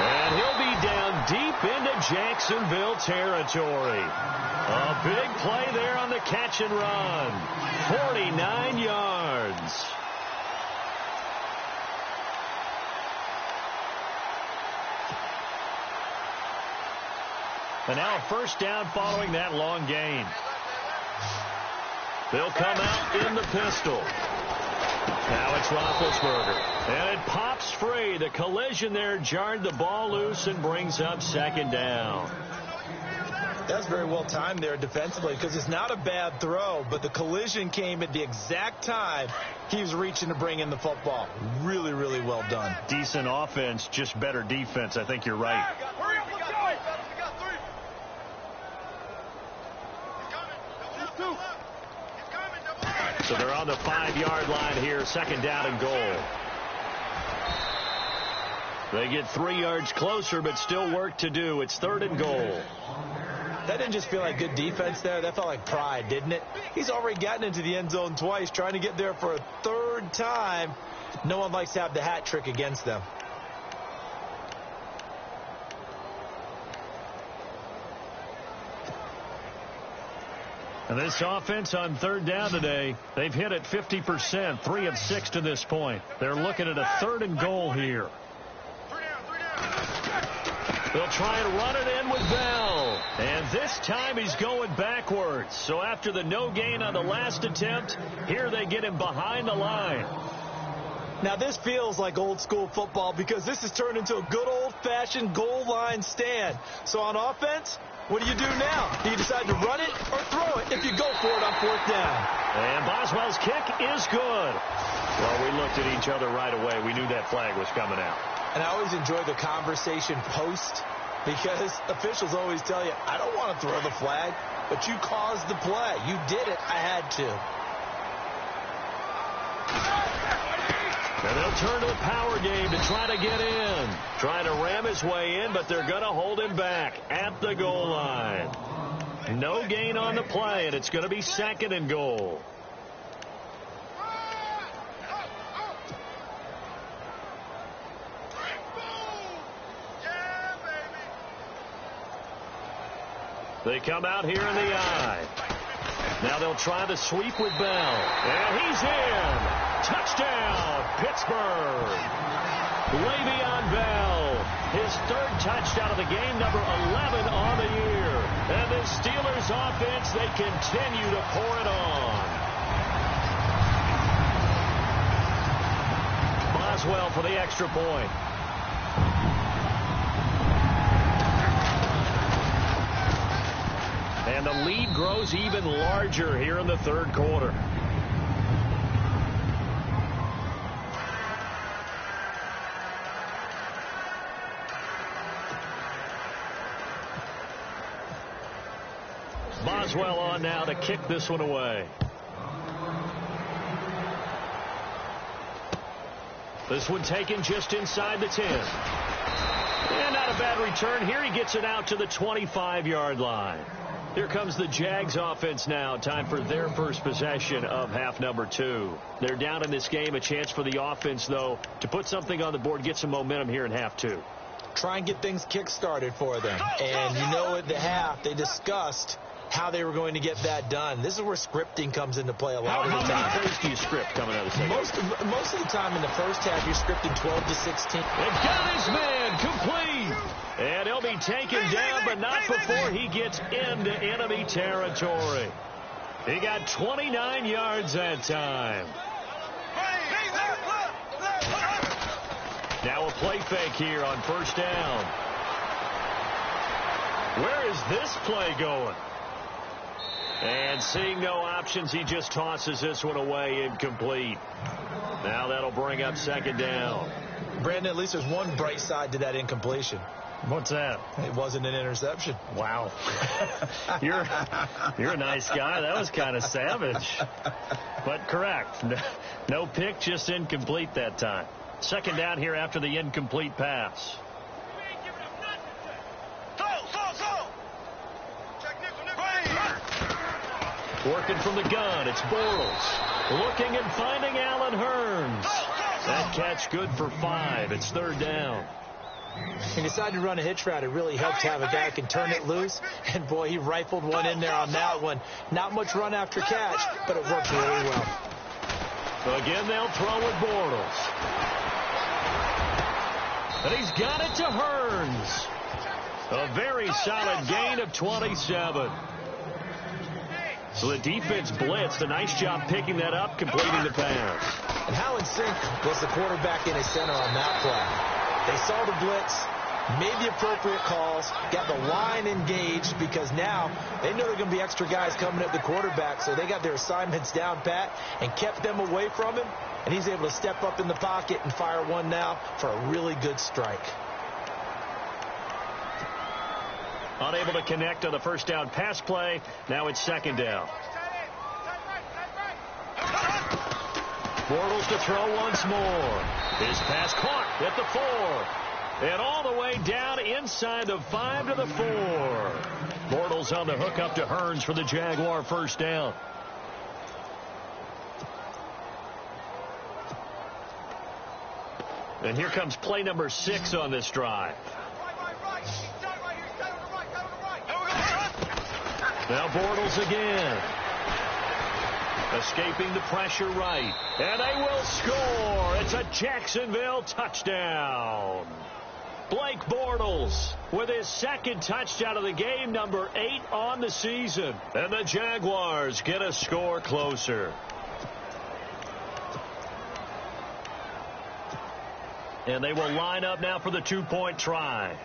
And he'll be down deep into Jacksonville territory. A big play there on the catch and run. 49 yards. And now a first down following that long gain. They'll come out in the pistol. Now it's Roethlisberger. And it pops free. The collision there jarred the ball loose and brings up 2nd down. That's very well timed there defensively because it's not a bad throw, but the collision came at the exact time he was reaching to bring in the football. Really, really well done. Decent offense, just better defense. I think you're right. So they're on the 5-yard line here, second down and goal. They get 3 yards closer, but still work to do. It's third and goal. That didn't just feel like good defense there. That felt like pride, didn't it? He's already gotten into the end zone twice, trying to get there for a third time. No one likes to have the hat trick against them. And this offense on third down today, they've hit it 50%, 3 of 6 to this point. They're looking at a third and goal here. They'll try and run it in with Bell. And this time he's going backwards. So after the no gain on the last attempt, here they get him behind the line. Now this feels like old school football because this has turned into a good old-fashioned goal line stand. So on offense, what do you do now? Do you decide to run it or throw it if you go for it on fourth down? And Boswell's kick is good. Well, we looked at each other right away. We knew that flag was coming out. And I always enjoy the conversation post because officials always tell you, I don't want to throw the flag, but you caused the play. You did it. I had to. And they'll turn to the power game to try to get in. Trying to ram his way in, but they're going to hold him back at the goal line. No gain on the play, and it's going to be second and goal. They come out here in the I. Now they'll try the sweep with Bell. And he's in. Touchdown, Pittsburgh. Le'Veon Bell, his third touchdown of the game, number 11 on the year. And the Steelers offense, they continue to pour it on. Boswell for the extra point. And the lead grows even larger here in the third quarter. Boswell on now to kick this one away. This one taken just inside the 10. And not a bad return here. He gets it out to the 25-yard line. Here comes the Jags offense now. Time for their first possession of half number 2. They're down in this game. A chance for the offense, though, to put something on the board, get some momentum here in half 2. Try and get things kick-started for them. And you know at the half, they discussed how they were going to get that done. This is where scripting comes into play a lot of the time. How many plays do you script coming out of the second? Most of the time in the first half, you're scripting 12 to 16. They've got his man complete. And he'll be taken down, but not before he gets into enemy territory. He got 29 yards that time. Now a play fake here on first down. Where is this play going? And seeing no options, he just tosses this one away, incomplete. Now that'll bring up second down. Brandon, at least there's one bright side to that incompletion. What's that? It wasn't an interception. Wow. You're a nice guy. That was kind of savage. But correct. No pick, just incomplete that time. Second down here after the incomplete pass. Working from the gun, it's Bortles. Looking and finding Allen Hurns. That catch good for 5. It's third down. He decided to run a hitch route. It really helped to have a guy can turn it loose. And, boy, he rifled one in there on that one. Not much run after catch, but it worked really well. Again, they'll throw with Bortles. And he's got it to Hurns. A very solid gain of 27. So the defense blitzed. A nice job picking that up, completing the pass. And how in sync was the quarterback in his center on that play? They saw the blitz, made the appropriate calls, got the line engaged, because now they know there are going to be extra guys coming at the quarterback, so they got their assignments down pat and kept them away from him, and he's able to step up in the pocket and fire one now for a really good strike. Unable to connect on the first down pass play. Now it's second down. Bortles to throw once more. His pass caught at the 4. And all the way down inside the 5 to the 4. Bortles on the hook up to Hearns for the Jaguar first down. And here comes play number 6 on this drive. Now Bortles again. Escaping the pressure right. And they will score. It's a Jacksonville touchdown. Blake Bortles with his second touchdown of the game, number 8 on the season. And the Jaguars get a score closer. And they will line up now for the 2-point try.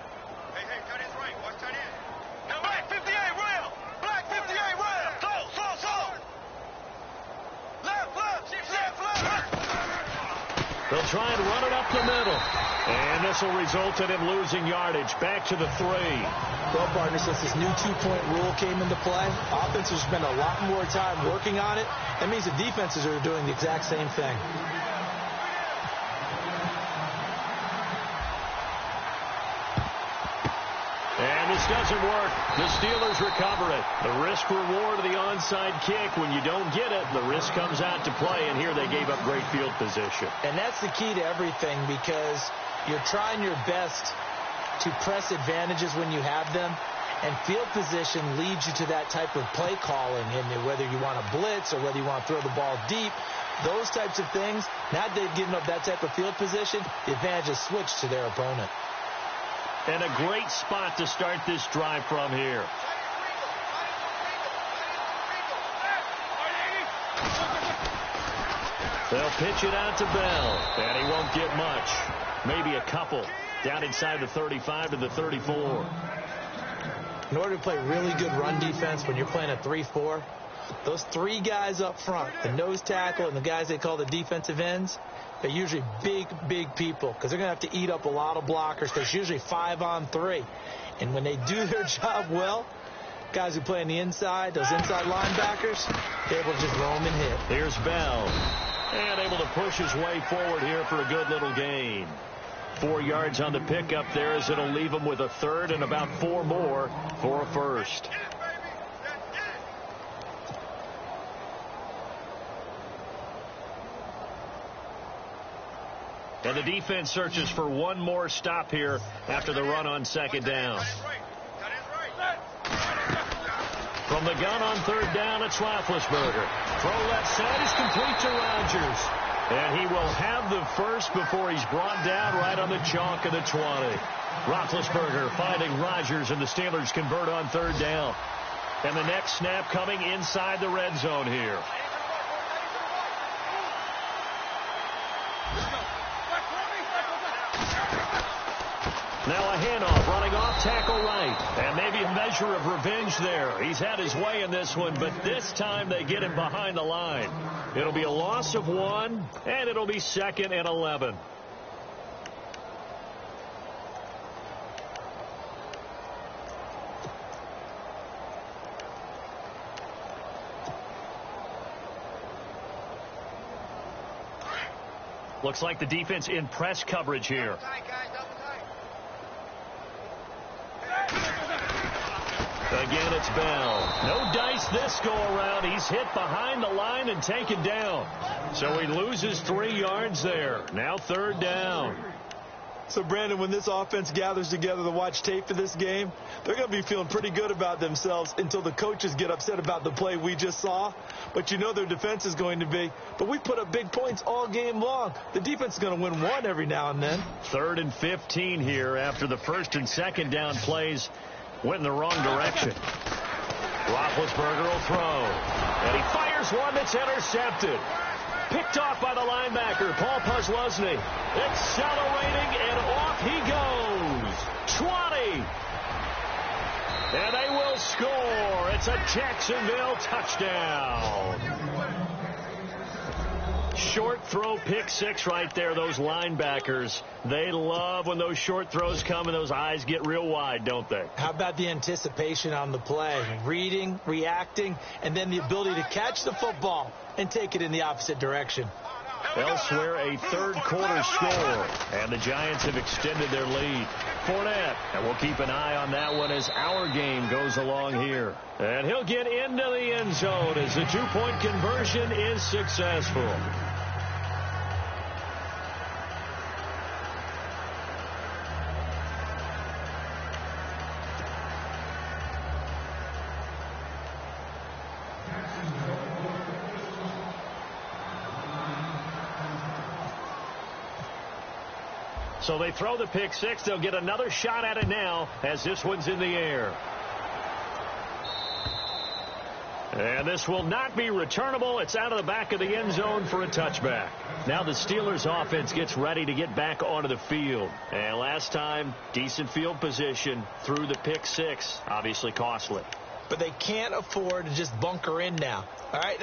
They'll try and run it up the middle. And this will result in him losing yardage. Back to the 3. Well, partner, since this new 2-point rule came into play, offenses spend a lot more time working on it. That means the defenses are doing the exact same thing. And this doesn't work. The Steelers recover it. The risk-reward of the onside kick. When you don't get it, the risk comes out to play, and here they gave up great field position. And that's the key to everything, because you're trying your best to press advantages when you have them, and field position leads you to that type of play calling, and whether you want to blitz or whether you want to throw the ball deep, those types of things. Now they've given up that type of field position, the advantage is switched to their opponent. And a great spot to start this drive from here. They'll pitch it out to Bell, and he won't get much. Maybe a couple. Down inside the 35 to the 34. In order to play really good run defense when you're playing a 3-4, those 3 guys up front, the nose tackle and the guys they call the defensive ends, they're usually big people, because they're going to have to eat up a lot of blockers, because it's usually 5-on-3. And when they do their job well, guys who play on the inside, those inside linebackers, they're able to just roam and hit. Here's Bell. And able to push his way forward here for a good little gain. 4 yards on the pickup there, as it'll leave him with a third and about 4 more for a first. And the defense searches for one more stop here after the run on second down. From the gun on third down, it's Roethlisberger. Throw left side is complete to Rodgers. And he will have the first before he's brought down right on the chalk of the 20. Roethlisberger finding Rodgers, and the Steelers convert on third down. And the next snap coming inside the red zone here. Now a handoff, running off tackle right. And maybe a measure of revenge there. He's had his way in this one, but this time they get him behind the line. It'll be a loss of 1, and it'll be 2nd and 11. Looks like the defense in press coverage here. Again, it's Bell. No dice this go around. He's hit behind the line and taken down. So he loses 3 yards there. Now third down. So, Brandon, when this offense gathers together to watch tape for this game, they're going to be feeling pretty good about themselves until the coaches get upset about the play we just saw. But you know their defense is going to be. But we put up big points all game long. The defense is going to win one every now and then. 3rd and 15 here after the first and second down plays went in the wrong direction. Roethlisberger will throw. And he fires one that's intercepted. Picked off by the linebacker, Paul Posluszny. Accelerating, and off he goes. 20. And they will score. It's a Jacksonville touchdown. Short throw pick six right there. Those linebackers, they love when those short throws come and those eyes get real wide, don't they? How about the anticipation on the play? Reading, reacting, and then the ability to catch the football and take it in the opposite direction. Elsewhere, a third quarter score, and the Giants have extended their lead. Fournette, and we'll keep an eye on that one as our game goes along here. And he'll get into the end zone as the two-point conversion is successful. So they throw the pick six. They'll get another shot at it now as this one's in the air. And this will not be returnable. It's out of the back of the end zone for a touchback. Now the Steelers offense gets ready to get back onto the field. And last time, decent field position through the pick six. Obviously costly. But they can't afford to just bunker in now. All right,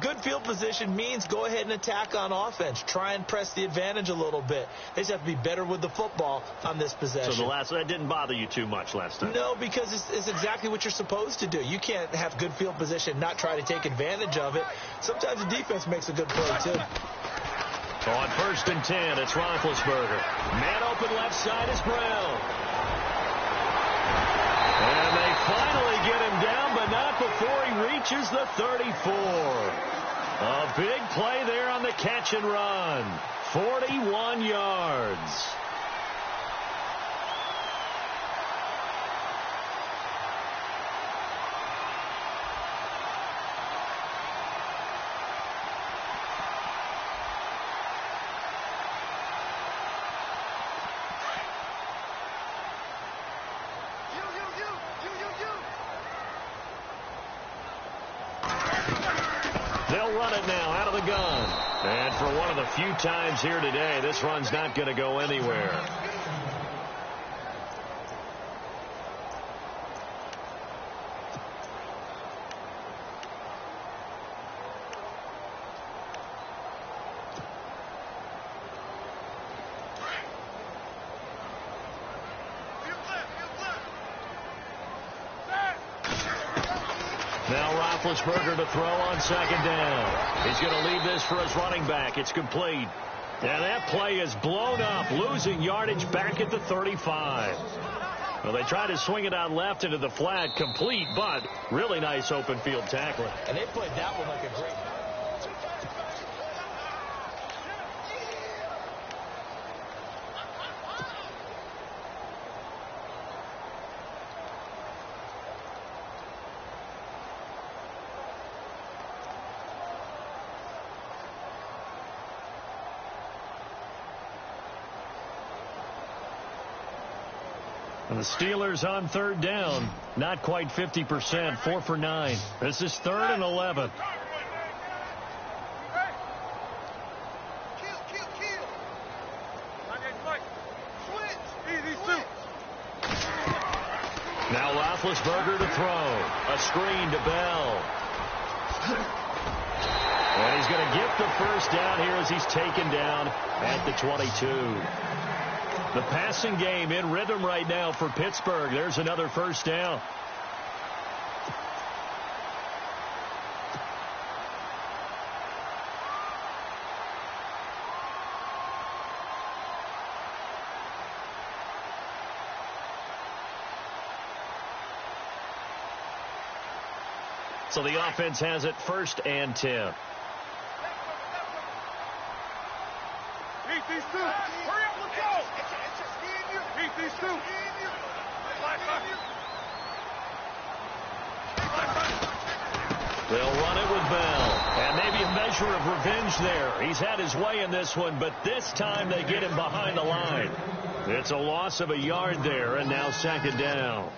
good field position means go ahead and attack on offense. Try and press the advantage a little bit. They just have to be better with the football on this possession. So that didn't bother you too much last time? No, because it's exactly what you're supposed to do. You can't have good field position, not try to take advantage of it. Sometimes the defense makes a good play, too. On 1st and 10, it's Roethlisberger. Man open left side is Brown. And they finally get him down, but not before he reaches the 34. A big play there on the catch and run. 41 yards. They'll run it now out of the gun. And for one of the few times here today, this run's not going to go anywhere. Now Roethlisberger to throw on 2nd down. He's going to leave this for his running back. It's complete. And that play is blown up, losing yardage back at the 35. Well, they tried to swing it out left into the flat, complete, but really nice open field tackling. And they played that one like a great... And the Steelers on 3rd down, not quite 50%, 4 for 9. This is 3rd and 11. Now Roethlisberger to throw. A screen to Bell. And he's going to get the first down here as he's taken down at the 22. The passing game in rhythm right now for Pittsburgh. There's another first down. So the offense has it 1st and 10. Beat these two. Hurry up, let's go. Beat these two. They'll run it with Bell. And maybe a measure of revenge there. He's had his way in this one, but this time they get him behind the line. It's a loss of a yard there, and now 2nd down.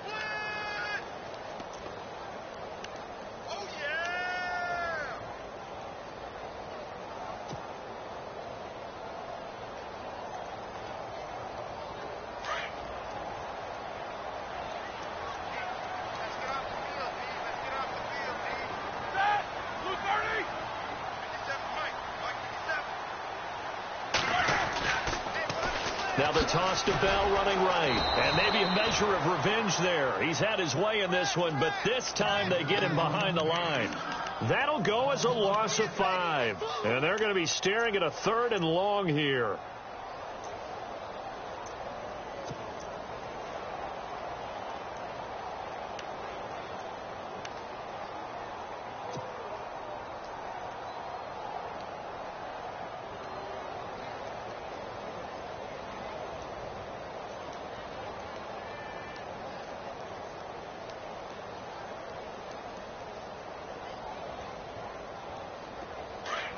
Now the toss to Bell running right. And maybe a measure of revenge there. He's had his way in this one, but this time they get him behind the line. That'll go as a loss of 5. And they're going to be staring at a 3rd and long here.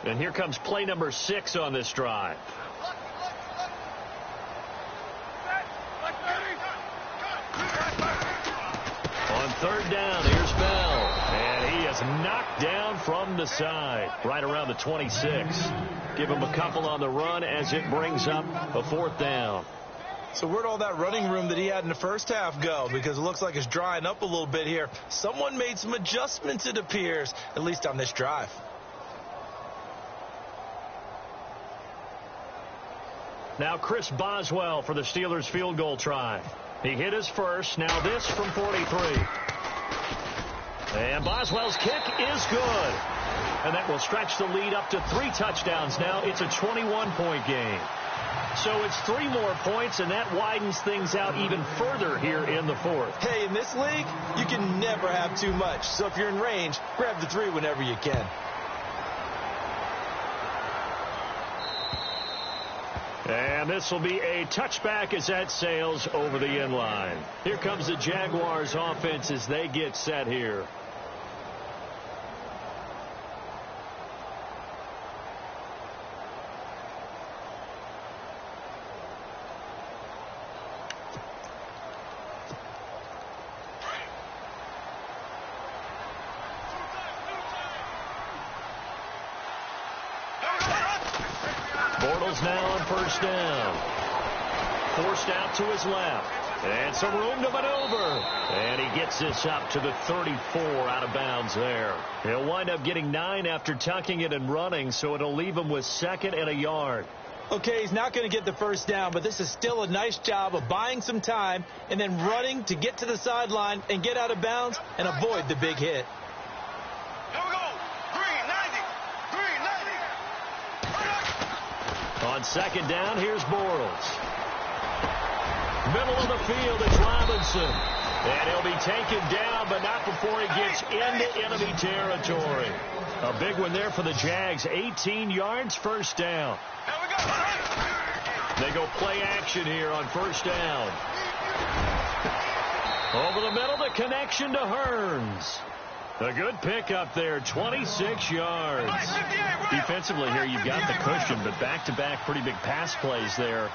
And here comes play number 6 on this drive. On 3rd down, here's Bell. And he is knocked down from the side, right around the 26. Give him a couple on the run as it brings up a 4th down. So where'd all that running room that he had in the first half go? Because it looks like it's drying up a little bit here. Someone made some adjustments, it appears, at least on this drive. Now Chris Boswell for the Steelers field goal try. He hit his first. Now this from 43. And Boswell's kick is good. And that will stretch the lead up to 3 touchdowns. Now it's a 21-point game. So it's 3 more points, and that widens things out even further here in the 4th. Hey, in this league, you can never have too much. So if you're in range, grab the 3 whenever you can. And this will be a touchback as that sails over the end line. Here comes the Jaguars offense as they get set here. Bortles now on 1st down. Forced out to his left. And some room to maneuver. And he gets this up to the 34 out of bounds there. He'll wind up getting 9 after tucking it and running, so it'll leave him with 2nd and a yard. Okay, he's not going to get the 1st down, but this is still a nice job of buying some time and then running to get to the sideline and get out of bounds and avoid the big hit. Here we go. 390. On 2nd down, here's Bortles. Middle of the field, it's Robinson. And he'll be taken down, but not before he gets into enemy territory. A big one there for the Jags. 18 yards, 1st down. Here we go. They go play action here on 1st down. Over the middle, the connection to Hearns. A good pickup there, 26 yards. Defensively here, you've got the cushion, but back-to-back pretty big pass plays there.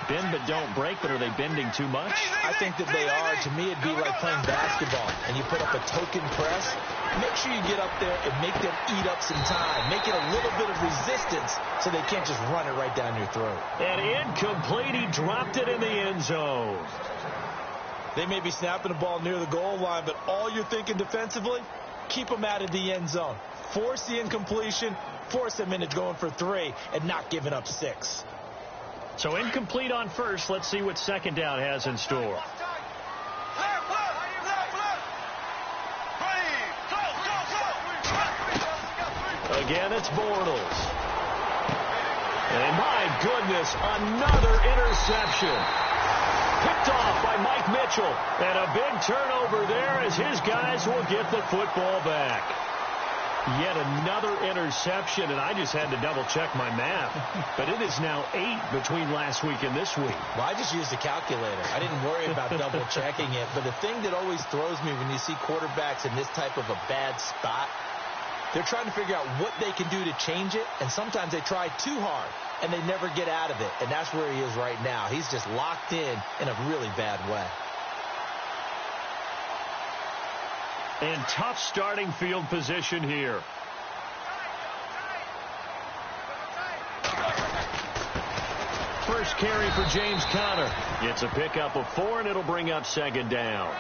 Bend but don't break, but are they bending too much? I think that they are. To me, it'd be like playing basketball, and you put up a token press. Make sure you get up there and make them eat up some time. Make it a little bit of resistance so they can't just run it right down your throat. And incomplete. He dropped it in the end zone. They may be snapping the ball near the goal line, but all you're thinking defensively, keep them out of the end zone. Force the incompletion, force them into going for 3, and not giving up 6. So incomplete on 1st. Let's see what 2nd down has in store. Again, it's Bortles. And my goodness, another interception. Picked off by Mike Mitchell. And a big turnover there as his guys will get the football back. Yet another interception, and I just had to double-check my math. But it is now 8 between last week and this week. Well, I just used a calculator. I didn't worry about double-checking it. But the thing that always throws me when you see quarterbacks in this type of a bad spot, they're trying to figure out what they can do to change it, and sometimes they try too hard, and they never get out of it. And that's where he is right now. He's just locked in a really bad way. And tough starting field position here. first carry for James Conner. It's a pickup of 4, and it'll bring up second down.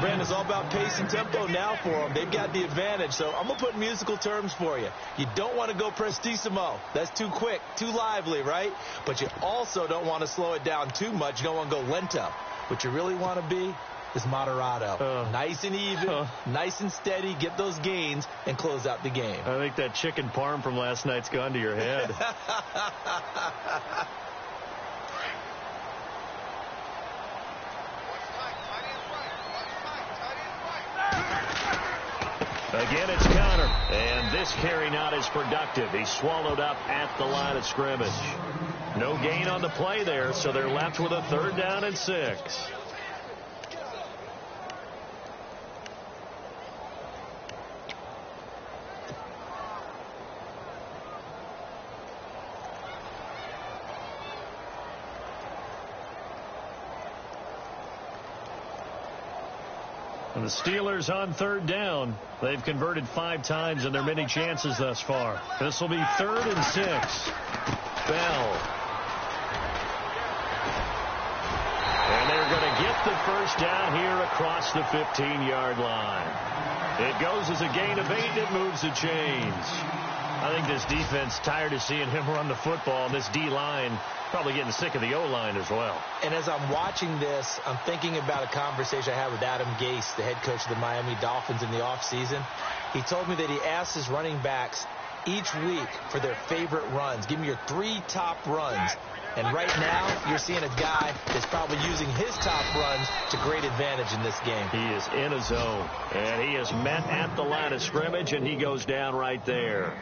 Brandon, it's all about pace and tempo now for them. They've got the advantage, so I'm going to put musical terms for you. You don't want to go prestissimo. That's too quick, too lively, right? But you also don't want to slow it down too much. You don't want to go lento. What you really want to be is moderato. Nice and even, nice and steady, get those gains, and close out the game. I think that chicken parm from last night's gone to your head. Again, it's Conner. And this carry not as productive. He's swallowed up at the line of scrimmage. No gain on the play there, so they're left with a 3rd down and 6. And the Steelers on 3rd down. They've converted 5 times in their many chances thus far. This will be 3rd and 6. Bell. And they're going to get the first down here across the 15-yard line. It goes as a gain of 8, and it moves the chains. I think this defense tired of seeing him run the football, and this D-line probably getting sick of the O-line as well. And as I'm watching this, I'm thinking about a conversation I had with Adam Gase, the head coach of the Miami Dolphins in the offseason. He told me that he asked his running backs each week for their favorite runs. Give me your 3 top runs. And right now, you're seeing a guy that's probably using his top runs to great advantage in this game. He is in a zone, and he is met at the line of scrimmage, and he goes down right there.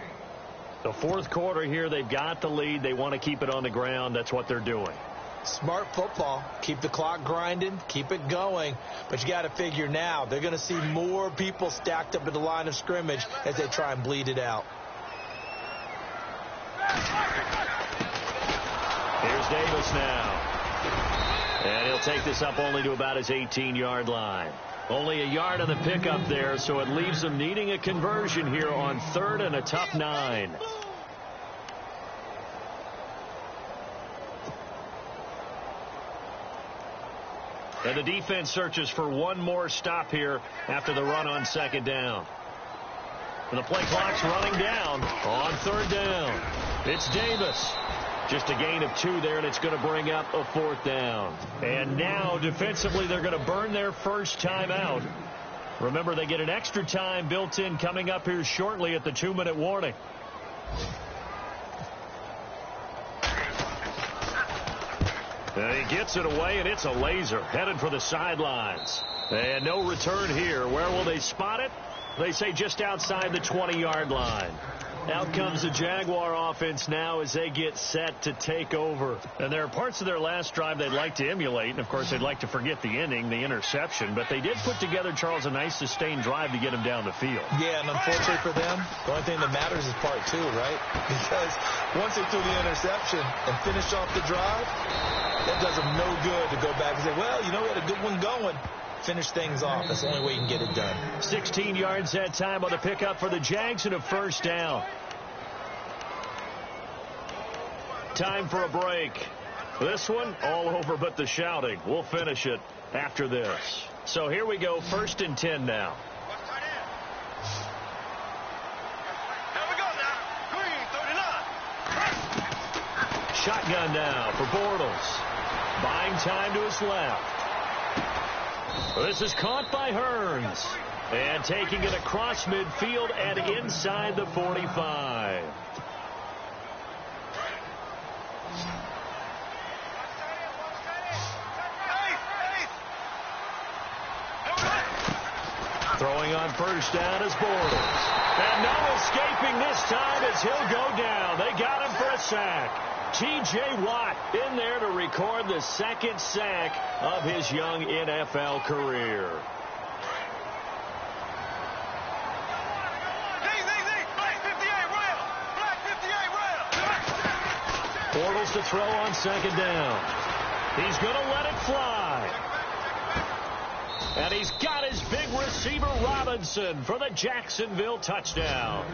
The 4th quarter here, they've got the lead. They want to keep it on the ground. That's what they're doing. Smart football. Keep the clock grinding. Keep it going. But you got to figure now, they're going to see more people stacked up at the line of scrimmage as they try and bleed it out. Here's Davis now. And he'll take this up only to about his 18-yard line. Only a yard on the pickup there, so it leaves them needing a conversion here on 3rd and a tough 9. And the defense searches for one more stop here after the run on 2nd down. And the play clock's running down on 3rd down. It's Davis. Just a gain of 2 there, and it's going to bring up a 4th down. And now, defensively, they're going to burn their first time out. Remember, they get an extra time built in coming up here shortly at the 2-minute warning. And he gets it away, and it's a laser headed for the sidelines. And no return here. Where will they spot it? They say just outside the 20-yard line. Out comes the Jaguar offense now as they get set to take over. And there are parts of their last drive they'd like to emulate. And, of course, they'd like to forget the inning, the interception. But they did put together, Charles, a nice sustained drive to get him down the field. Yeah, and unfortunately for them, the only thing that matters is part 2, right? Because once they threw the interception and finished off the drive, that does them no good to go back and say, well, you know, we had a good one going. Finish things off. That's the only way you can get it done. 16 yards that time on the pickup for the Jags and a first down. Time for a break. This one all over but the shouting. We'll finish it after this. So here we go, 1st and 10 now. Here we go now. Green, 39. Shotgun now for Bortles. Buying time to his left. This is caught by Hearns. And taking it across midfield and inside the 45. Throwing on first down is Bortles. And no escaping this time as he'll go down. They got him for a sack. T.J. Watt in there to record the 2nd sack of his young NFL career. Bortles to throw on 2nd down. He's going to let it fly. And he's got his big receiver Robinson for the Jacksonville touchdown.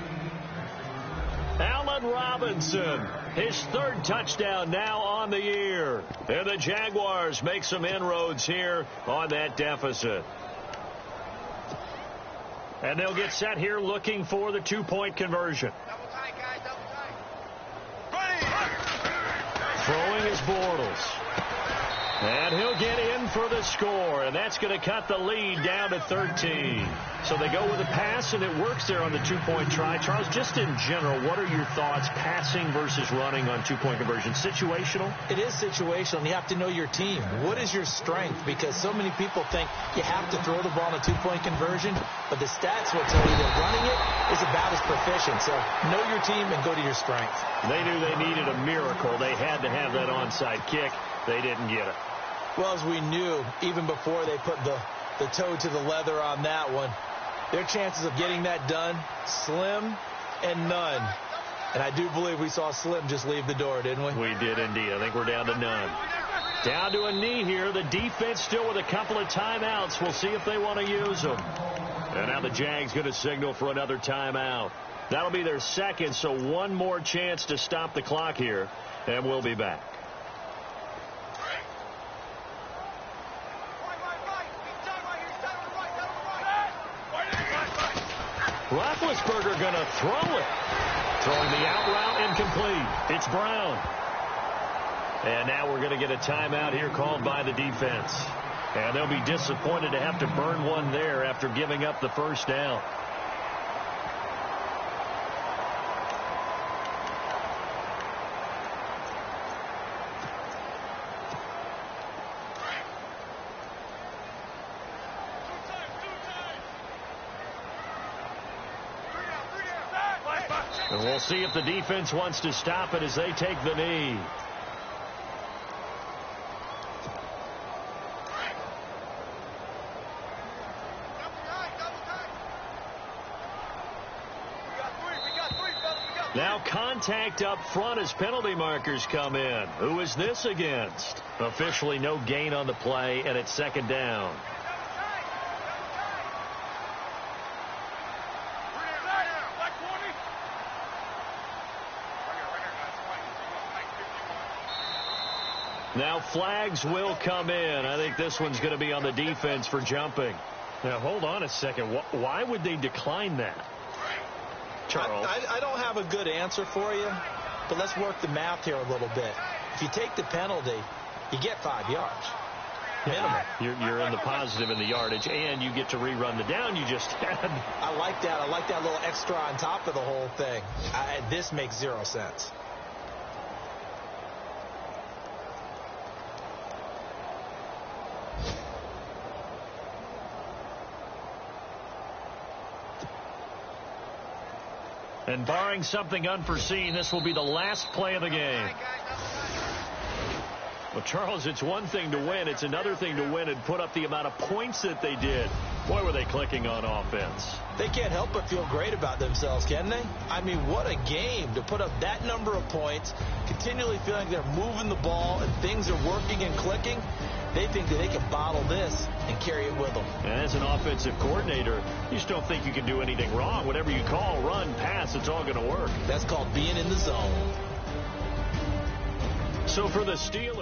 Allen Allen Robinson, his third touchdown now on the year. And the Jaguars make some inroads here on that deficit. And they'll get set here looking for the two-point conversion. Double tight, guys, double tight. Throwing is Bortles. And he'll get in for the score, and that's going to cut the lead down to 13. So they go with a pass, and it works there on the two-point try. Charles, just in general, what are your thoughts, passing versus running on two-point conversion? Situational? It is situational, and you have to know your team. What is your strength? Because so many people think you have to throw the ball in a two-point conversion, but the stats will tell you that running it is about as proficient. So know your team and go to your strength. They knew they needed a miracle. They had to have that onside kick. They didn't get it. Well, as we knew, even before they put the toe to the leather on that one, their chances of getting that done, slim and none. And I do believe we saw Slim just leave the door, didn't we? We did indeed. I think we're down to none. Down to a knee here. The defense still with a couple of timeouts. We'll see if they want to use them. And now the Jags going to signal for another timeout. That'll be their second, so one more chance to stop the clock here, and we'll be back. Roethlisberger going to throw it. Throwing the out route incomplete. It's Brown. And now we're going to get a timeout here called by the defense. And they'll be disappointed to have to burn one there after giving up the first down. And we'll see if the defense wants to stop it as they take the knee. Now contact up front as penalty markers come in. Who is this against? Officially no gain on the play, and it's second down. Now flags will come in. I think this one's going to be on the defense for jumping. Now hold on a second. Why would they decline that? Charles? I don't have a good answer for you, but let's work the math here a little bit. If you take the penalty, you get 5 yards. Minimum. You're in the positive in the yardage, and you get to rerun the down you just had. I like that. I like that little extra on top of the whole thing. This makes 0 sense. And barring something unforeseen, this will be the last play of the game. Well, Charles, it's one thing to win. It's another thing to win and put up the amount of points that they did. Boy, were they clicking on offense. They can't help but feel great about themselves, can they? I mean, what a game to put up that number of points, continually feeling they're moving the ball and things are working and clicking. They think that they can bottle this and carry it with them. And as an offensive coordinator, you just don't think you can do anything wrong. Whatever you call, run, pass, it's all going to work. That's called being in the zone. So for the Steelers.